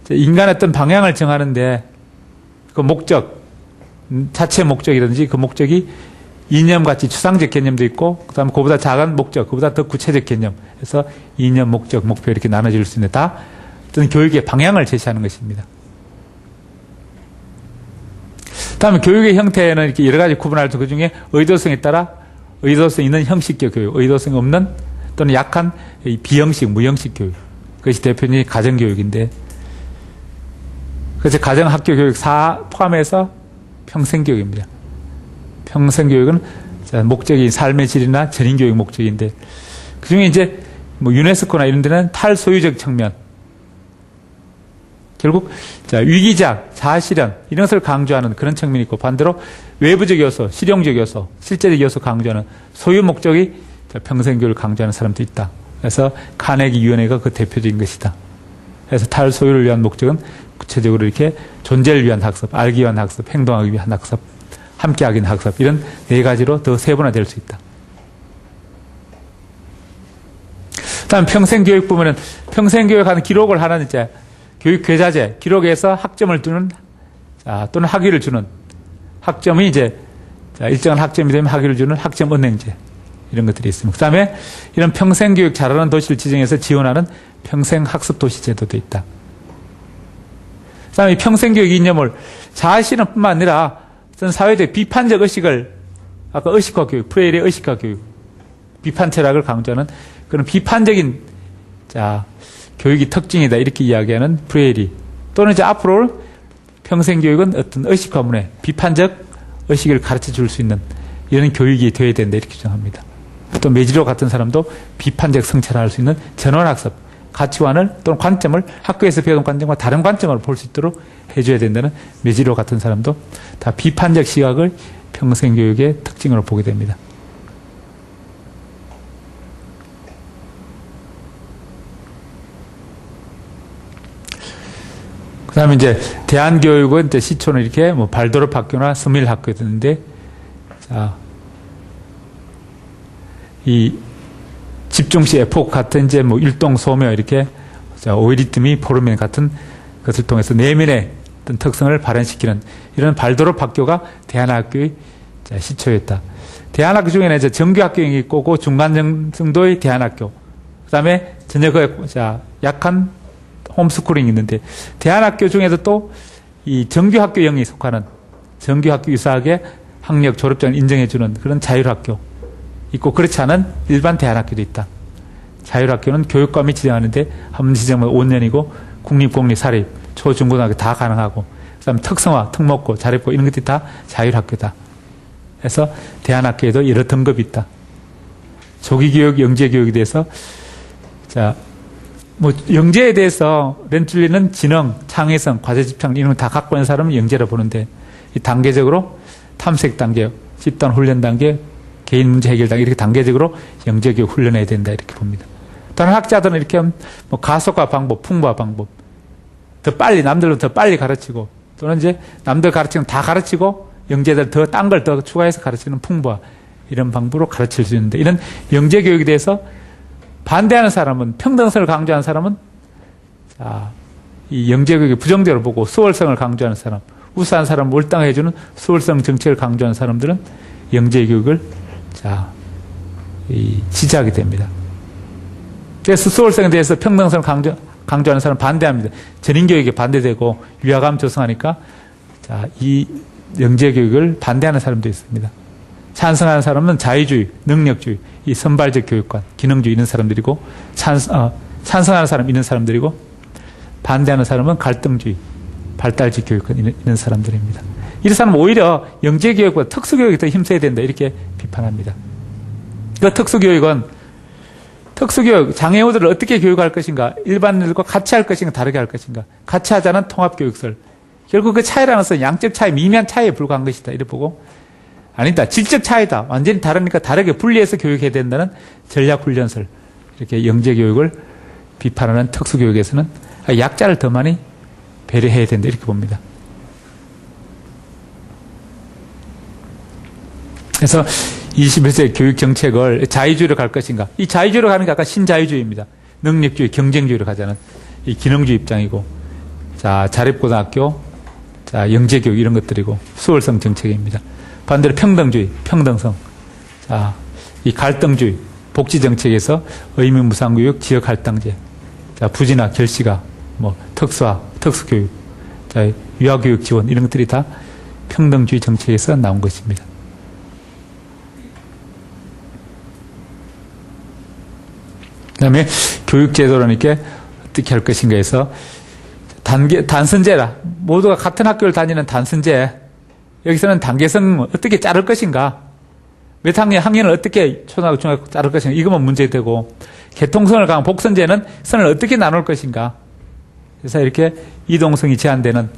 인간의 어떤 방향을 정하는데 그 목적, 자체 목적이든지 그 목적이 이념같이 추상적 개념도 있고 그 다음에 그보다 작은 목적, 그보다 더 구체적 개념 해서 이념, 목적, 목표 이렇게 나눠질 수 있는데 다 어떤 교육의 방향을 제시하는 것입니다. 다음에 교육의 형태는 이렇게 여러 가지 구분할 수 그 중에 의도성에 따라 의도성 있는 형식적 교육, 의도성 없는 또는 약한 비형식, 무형식 교육. 그것이 대표적인 가정교육인데 그래서 가정학교 교육 4 포함해서 평생교육입니다. 평생교육은 목적이 삶의 질이나 전인교육 목적인데 그 중에 이제 유네스코나 이런 데는 탈소유적 측면 결국 위기작, 자아실현 이런 것을 강조하는 그런 측면이 있고 반대로 외부적 요소, 실용적 요소, 실제적 요소 강조하는 소유 목적이 평생교육을 강조하는 사람도 있다. 그래서 카네기 위원회가 그 대표적인 것이다. 그래서 탈소유를 위한 목적은 구체적으로 이렇게 존재를 위한 학습, 알기 위한 학습, 행동하기 위한 학습, 함께하기 위한 학습 이런 네 가지로 더 세분화될 수 있다. 다음 평생교육 보면은 평생교육하는 기록을 하는 이제 교육 괴자재, 기록에서 학점을 두는 또는 학위를 주는 학점이 이제 일정한 학점이 되면 학위를 주는 학점 은행제 이런 것들이 있습니다. 그 다음에 이런 평생교육 잘하는 도시를 지정해서 지원하는 평생학습도시 제도도 있다. 그 다음에 평생교육 이념을 자아실현뿐만 아니라 어떤 사회적 비판적 의식을 아까 의식화 교육, 프레일의 의식화 교육, 비판 철학을 강조하는 그런 비판적인 교육이 특징이다 이렇게 이야기하는 프레일이 또는 이제 앞으로 평생교육은 어떤 의식화문에 비판적 의식을 가르쳐 줄 수 있는 이런 교육이 되어야 된다 이렇게 주장합니다. 또 메지로 같은 사람도 비판적 성찰을 할 수 있는 전원학습, 가치관을 또는 관점을 학교에서 배운 관점과 다른 관점으로 볼 수 있도록 해줘야 된다는 메지로 같은 사람도 다 비판적 시각을 평생교육의 특징으로 보게 됩니다. 그다음에 이제 대한교육은 이제 시초는 이렇게 뭐 발도르프 학교나 스밀 학교였는데, 자, 이 집중시 에포크 같은 이제 뭐 율동 소묘 이렇게 자, 오이리트미 포르멘 같은 것을 통해서 내면의 어떤 특성을 발현시키는 이런 발도르프 학교가 대한학교의 시초였다. 대한학교 중에는 이제 정규학교가 있고 중간 정도의 대한학교, 그다음에 전역의 약한 홈스쿨링이 있는데, 대한학교 중에도 또 이 정규학교형에 속하는 정규학교 유사하게 학력 졸업장을 인정해주는 그런 자율학교 있고, 그렇지 않은 일반 대한학교도 있다. 자율학교는 교육감이 지정하는데 한 번 지정하면 5년이고 국립, 공립, 사립, 초, 중, 고등학교 다 가능하고, 그다음에 특성화, 특목고, 자립고 이런 것들이 다 자율학교다. 그래서 대한학교에도 여러 등급이 있다. 조기교육, 영재교육에 대해서 자, 뭐 영재에 대해서 렌툴리는 지능, 창의성, 과제집착 이런 거 다 갖고 있는 사람은 영재라 보는데, 이 단계적으로 탐색 단계, 집단 훈련 단계, 개인 문제 해결 단계 이렇게 단계적으로 영재교육 훈련해야 된다 이렇게 봅니다. 다른 학자들은 이렇게 뭐 가속화 방법, 풍부화 방법, 더 빨리 남들보다 더 빨리 가르치고, 또는 이제 남들 가르치는 다 가르치고 영재들 더 딴 걸 더 추가해서 가르치는 풍부화 이런 방법으로 가르칠 수 있는데, 이런 영재교육에 대해서 반대하는 사람은, 평등성을 강조하는 사람은 자, 이 영재교육을 부정적으로 보고 수월성을 강조하는 사람, 우수한 사람을 몰당해주는 수월성 정책을 강조하는 사람들은 영재교육을 자, 지지하게 됩니다. 그래서 수월성에 대해서 평등성을 강조하는 사람은 반대합니다. 전인교육에 반대되고 위화감 조성하니까 자, 이 영재교육을 반대하는 사람도 있습니다. 찬성하는 사람은 자유주의, 능력주의, 이 선발적 교육관, 기능주의 이런 사람들이고, 찬성하는 사람 이런 사람들이고, 반대하는 사람은 갈등주의, 발달적 교육관 이런 사람들입니다. 이런 사람은 오히려 영재교육보다 특수교육에 더 힘써야 된다 이렇게 비판합니다. 그 특수교육은 특수교육, 장애우들을 어떻게 교육할 것인가, 일반인들과 같이 할 것인가 다르게 할 것인가, 같이 하자는 통합교육설, 결국 그 차이라는 것은 양적 차이, 미미한 차이에 불과한 것이다 이렇게 보고, 아니다, 질적 차이다, 완전히 다르니까 다르게 분리해서 교육해야 된다는 전략훈련설, 이렇게 영재교육을 비판하는 특수교육에서는 약자를 더 많이 배려해야 된다 이렇게 봅니다. 그래서 21세기 교육정책을 자유주의로 갈 것인가, 이 자유주의로 가는 게 아까 신자유주의입니다. 능력주의, 경쟁주의로 가자는 이 기능주의 입장이고, 자, 자립고등학교, 자, 영재교육 이런 것들이고, 수월성 정책입니다. 반대로 평등주의, 평등성, 자, 이 갈등주의, 복지정책에서 의무무상교육, 지역할당제, 자, 부진화, 결시가, 뭐, 특수화, 특수교육, 자, 유아교육 지원, 이런 것들이 다 평등주의 정책에서 나온 것입니다. 그 다음에 교육제도라니까 어떻게 할 것인가 해서 단선제라. 모두가 같은 학교를 다니는 단선제. 여기서는 단계성 어떻게 자를 것인가. 몇 학년을 어떻게 초등학교, 중학교 자를 것인가. 이것만 문제되고, 개통성을 강한 복선제는 선을 어떻게 나눌 것인가. 그래서 이렇게 이동성이 제한되는,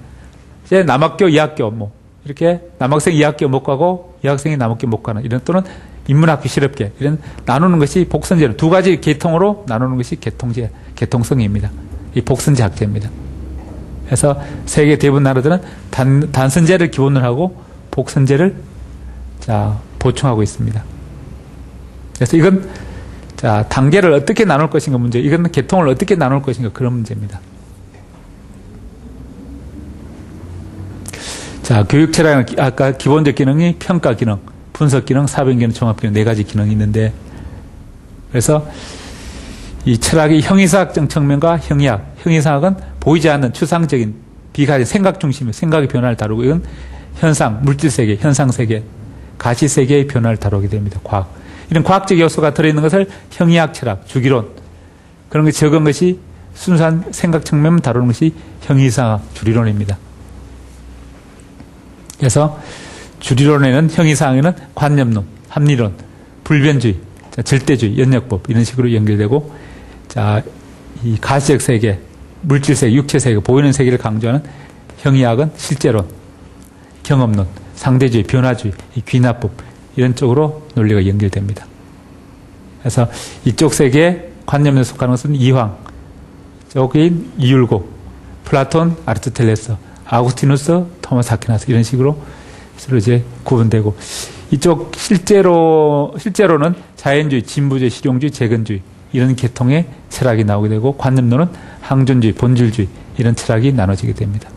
이제 남학교, 이학교, 뭐, 이렇게 남학생 2학교 못 가고, 2학생이 남학교 못 가는, 이런 또는 인문학교 실업계, 이런 나누는 것이 복선제로, 두 가지 계통으로 나누는 것이 개통제, 개통성입니다. 이 복선제 학제입니다. 그래서 세계 대부분 나라들은 단선제를 기본으로 하고 복선제를 자, 보충하고 있습니다. 그래서 이건 자, 단계를 어떻게 나눌 것인가 문제, 이건 계통을 어떻게 나눌 것인가 그런 문제입니다. 자, 교육 철학은 아까 기본적 기능이 평가 기능, 분석 기능, 사변 기능, 종합 기능 네 가지 기능이 있는데, 그래서 이 철학이 형이사학적 측면과 형이학, 형이사학은 보이지 않는 추상적인 비가지 생각 중심의 생각의 변화를 다루고, 이건 현상, 물질세계, 현상세계, 가시세계의 변화를 다루게 됩니다. 과학. 이런 과학적 요소가 들어있는 것을 형이학 철학, 주기론, 그런 게 적은 것이 순수한 생각 측면을 다루는 것이 형이사학, 주리론입니다. 그래서 주리론에는, 형이사학에는 관념론, 합리론, 불변주의, 자, 절대주의, 연역법 이런 식으로 연결되고, 자, 이 가시적 세계, 물질세계, 육체세계, 보이는 세계를 강조하는 형이학은 실제론, 경험론, 상대주의, 변화주의, 이 귀납법 이런 쪽으로 논리가 연결됩니다. 그래서 이쪽 세계에 관념에 속하는 것은 이황, 쪽인 이율곡, 플라톤, 아리스토텔레스, 아구스티누스, 토마스 아퀴나스 이런 식으로 서로 이제 구분되고 이쪽 실제로는 자연주의, 진보주의, 실용주의, 재건주의 이런 계통의 철학이 나오게 되고 관념론은 항존주의, 본질주의 이런 철학이 나눠지게 됩니다.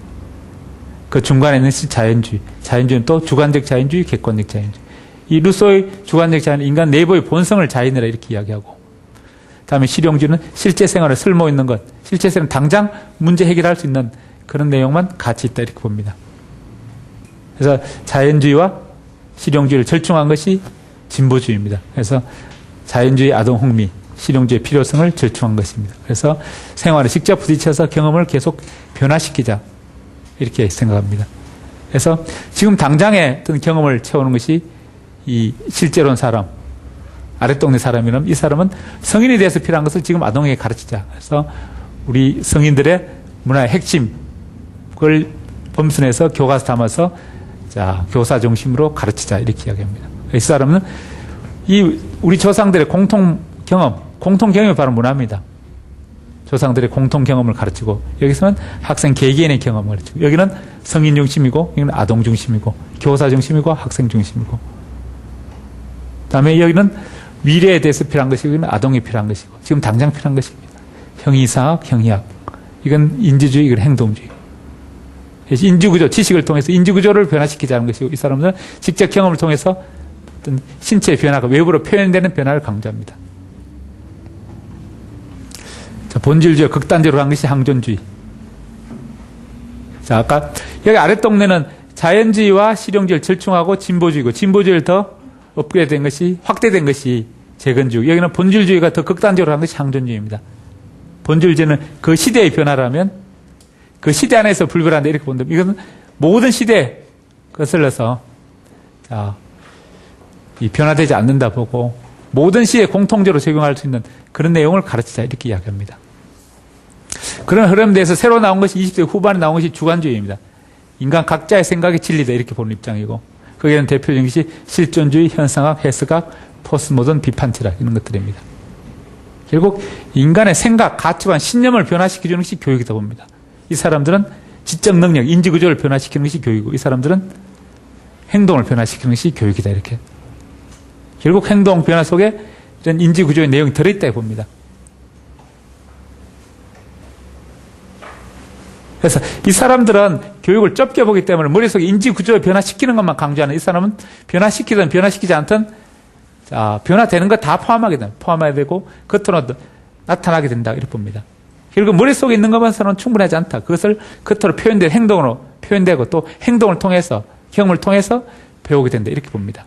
그 중간에 있는 자연주의, 자연주의는 또 주관적 자연주의, 객관적 자연주의. 이 루소의 주관적 자연은 인간 내부의 본성을 자연이라 이렇게 이야기하고 다음에 실용주의는 실제 생활에 쓸모 있는 것, 실제 생활 당장 문제 해결할 수 있는 그런 내용만 가치 있다 이렇게 봅니다. 그래서 자연주의와 실용주의를 절충한 것이 진보주의입니다. 그래서 자연주의 아동 흥미, 실용주의 필요성을 절충한 것입니다. 그래서 생활에 직접 부딪혀서 경험을 계속 변화시키자 이렇게 생각합니다. 그래서 지금 당장의 어떤 경험을 채우는 것이 이 실제로는 사람, 아랫동네 사람이라면 이 사람은 성인이 돼서 필요한 것을 지금 아동에게 가르치자. 그래서 우리 성인들의 문화의 핵심 그걸 범순해서 교과서 담아서 자 교사 중심으로 가르치자 이렇게 이야기합니다. 이 사람은 이 우리 조상들의 공통 경험이 바로 문화입니다. 조상들의 공통 경험을 가르치고 여기서는 학생 개개인의 경험을 가르치고 여기는 성인 중심이고 여기는 아동 중심이고 교사 중심이고 학생 중심이고 그다음에 여기는 미래에 대해서 필요한 것이고 여기는 아동이 필요한 것이고 지금 당장 필요한 것입니다. 형이상학, 형이학 이건 인지주의, 이건 행동주의. 인지구조, 지식을 통해서 인지구조를 변화시키자는 것이고 이 사람들은 직접 경험을 통해서 어떤 신체의 변화가 외부로 표현되는 변화를 강조합니다. 자, 본질주의 극단적으로 한 것이 항존주의. 자, 아까 여기 아랫동네는 자연주의와 실용주의를 절충하고 진보주의고 진보주의를 더 업그레이드된 것이 확대된 것이 재건주의. 여기는 본질주의가 더 극단적으로 한 것이 항존주의입니다. 본질주의는 그 시대의 변화라면 그 시대 안에서 불변한다 이렇게 본다. 이것은 모든 시대에 거슬러서 자, 이 변화되지 않는다 보고 모든 시에 공통적으로 적용할 수 있는 그런 내용을 가르치자 이렇게 이야기합니다. 그런 흐름에서 새로 나온 것이 20대 후반에 나온 것이 주관주의입니다. 인간 각자의 생각이 진리다 이렇게 보는 입장이고 거기에는 대표적인 것이 실존주의, 현상학, 해석학, 포스트모던, 비판철학 이런 것들입니다. 결국 인간의 생각, 가치관, 신념을 변화시켜주는 것이 교육이다 봅니다. 이 사람들은 지적 능력, 인지구조를 변화시키는 것이 교육이고 이 사람들은 행동을 변화시키는 것이 교육이다 이렇게. 결국 행동 변화 속에 이런 인지구조의 내용이 들어있다 봅니다. 그래서 이 사람들은 교육을 좁게 보기 때문에 머릿속에 인지구조를 변화시키는 것만 강조하는 이 사람은 변화시키든 변화시키지 않든 자, 변화되는 거 다 포함해야 되고 겉으로 나타나게 된다 이렇게 봅니다. 결국 머릿속에 있는 것만으로는 충분하지 않다. 그것을 겉으로 표현된 행동으로 표현되고 또 행동을 통해서 경험을 통해서 배우게 된다 이렇게 봅니다.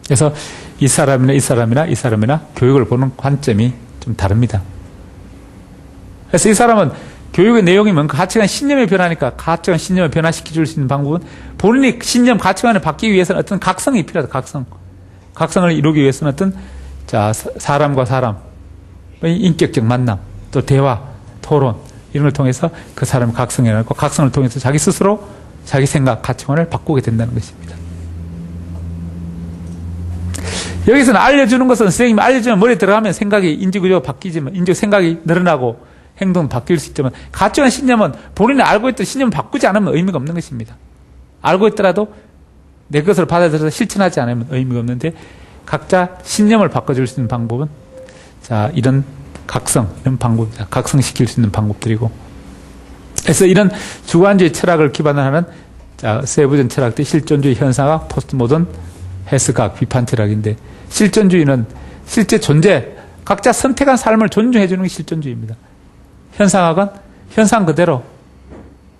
그래서 이 사람이나 교육을 보는 관점이 좀 다릅니다. 그래서 이 사람은 교육의 내용이 뭔가 가치관, 신념의 변화니까 가치관, 신념을 변화시켜줄 수 있는 방법은 본인이 신념, 가치관을 바뀌기 위해서는 어떤 각성이 필요하다. 각성을 이루기 위해서는 어떤 자 사람과 사람의 인격적 만남, 또 대화, 토론 이런 걸 통해서 그 사람을 각성해내고 각성을 통해서 자기 스스로 자기 생각, 가치관을 바꾸게 된다는 것입니다. 여기서는 알려주는 것은 선생님이 알려주면 머리에 들어가면 생각이 인지구조가 바뀌지만 생각이 늘어나고 행동은 바뀔 수 있지만 가치관 신념은 본인이 알고 있던 신념을 바꾸지 않으면 의미가 없는 것입니다. 알고 있더라도 내 것을 받아들여서 실천하지 않으면 의미가 없는데 각자 신념을 바꿔줄 수 있는 방법은 자 이런 이런 방법입니다. 각성시킬 수 있는 방법들이고 그래서 이런 주관주의 철학을 기반으로 하는 자 세부적 철학들 실존주의, 현상학, 포스트모던, 해석학, 비판 철학인데 실존주의는 실제 존재 각자 선택한 삶을 존중해 주는 게 실존주의입니다. 현상학은 현상 그대로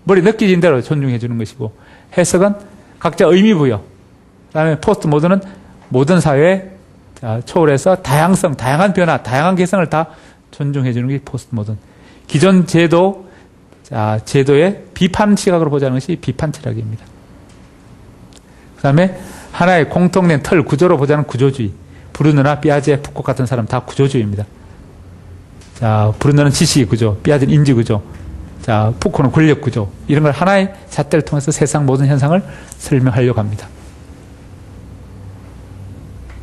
머리 느껴진 대로 존중해 주는 것이고 해석은 각자 의미 부여 그다음에 포스트 모던은 모든 사회에 초월해서 다양성, 다양한 변화, 다양한 개성을 다 존중해 주는 게 포스트 모던. 기존 제도의 비판 시각으로 보자는 것이 비판 철학입니다. 그다음에 하나의 공통된 틀 구조로 보자는 구조주의. 브루너나 피아제, 푸코 같은 사람 다 구조주의입니다. 자, 브루너는 지식의 구조, 피아제는 인지 구조, 자, 푸코는 권력 구조. 이런 걸 하나의 잣대를 통해서 세상 모든 현상을 설명하려고 합니다.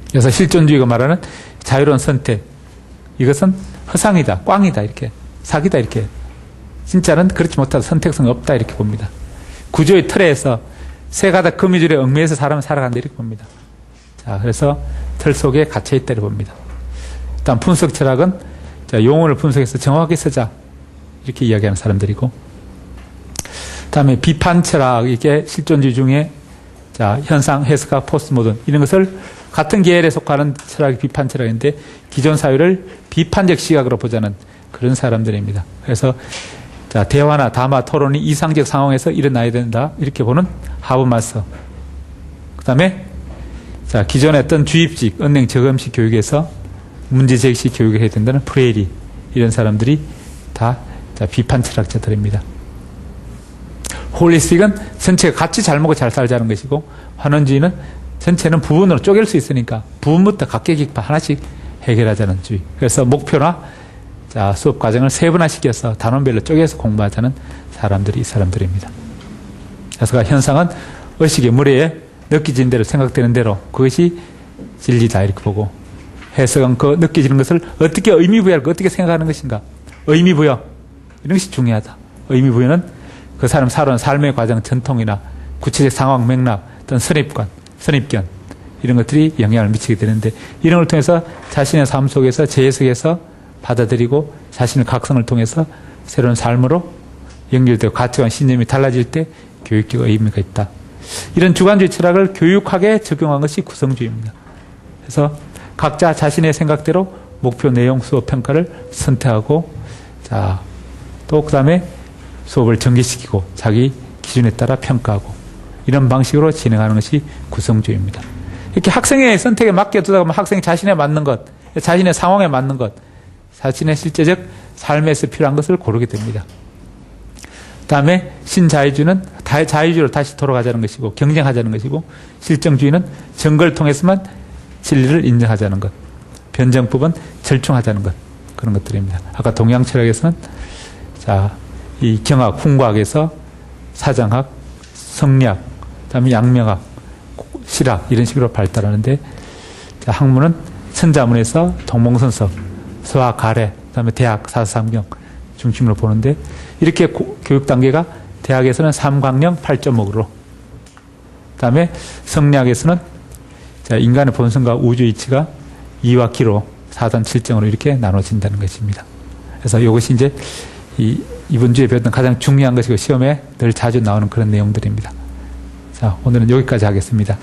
그래서 실존주의가 말하는 자유로운 선택. 이것은 허상이다, 꽝이다, 이렇게, 사기다, 이렇게 진짜는 그렇지 못하다 선택성이 없다 이렇게 봅니다. 구조의 틀에서 새 가닥 거미줄에 얽매여서 사람은 살아간다 이렇게 봅니다. 자, 그래서 틀 속에 갇혀 있다고 봅니다. 일단 분석 철학은 자, 용어를 분석해서 정확하게 쓰자 이렇게 이야기하는 사람들이고, 그다음에 비판 철학, 이게 실존주의 중에 자, 현상, 해석학, 포스트모던 이런 것을 같은 계열에 속하는 철학이 비판 철학인데 기존 사회를 비판적 시각으로 보자는 그런 사람들입니다. 그래서 자, 대화나 담화, 토론이 이상적 상황에서 일어나야 된다 이렇게 보는 하버마스. 그다음에 자, 기존에 어떤 주입식, 언행 저금식 교육에서 문제제기식 교육을 해야 된다는 프레이리, 이런 사람들이 다 자, 비판 철학자들입니다. 홀리스틱은 전체가 같이 잘 먹고 잘 살자는 것이고, 환원주의는 전체는 부분으로 쪼갤 수 있으니까 부분부터 각계기파 하나씩 해결하자는 주의. 그래서 목표나 자, 수업 과정을 세분화시켜서 단원별로 쪼개서 공부하자는 사람들이 이 사람들입니다. 그래서 현상은 의식의 무례에 느껴지는 대로 생각되는 대로 그것이 진리다 이렇게 보고, 해석은 그 느껴지는 것을 어떻게 의미부여하고 어떻게 생각하는 것인가, 의미부여 이런 것이 중요하다. 의미부여는 그 사람 살아온 삶의 과정, 전통이나 구체적 상황, 맥락, 어떤 선입관, 선입견 이런 것들이 영향을 미치게 되는데, 이런 걸 통해서 자신의 삶 속에서 재해석해서 받아들이고 자신의 각성을 통해서 새로운 삶으로 연결되고 가치관, 신념이 달라질 때 교육적 의미가 있다. 이런 주관주의 철학을 교육학에 적용한 것이 구성주의입니다. 그래서 각자 자신의 생각대로 목표, 내용, 수업 평가를 선택하고, 자, 또 그 다음에 수업을 전개시키고 자기 기준에 따라 평가하고, 이런 방식으로 진행하는 것이 구성주의입니다. 이렇게 학생의 선택에 맡겨두다 보면 학생이 자신에 맞는 것, 자신의 상황에 맞는 것, 자신의 실제적 삶에서 필요한 것을 고르게 됩니다. 그 다음에 신자유주의는 자유주의로 다시 돌아가자는 것이고 경쟁하자는 것이고, 실정주의는 증거를 통해서만 진리를 인정하자는 것, 변정법은 절충하자는 것, 그런 것들입니다. 아까 동양 철학에서는 자, 이 경학, 훈과학에서 사장학, 성리학, 그다음에 양명학, 실학 이런 식으로 발달하는데, 자, 학문은 천자문에서 동몽선섭, 서학, 가래, 그다음에 대학, 사사삼경 중심으로 보는데, 이렇게 교육 단계가 대학에서는 3강령 8.5으로, 그다음에 성리학에서는 자, 인간의 본성과 우주 이치가 2와 기로 4단 7정으로 이렇게 나눠진다는 것입니다. 그래서 이것이 이제 이번 주에 배웠던 가장 중요한 것이고 시험에 늘 자주 나오는 그런 내용들입니다. 자, 오늘은 여기까지 하겠습니다.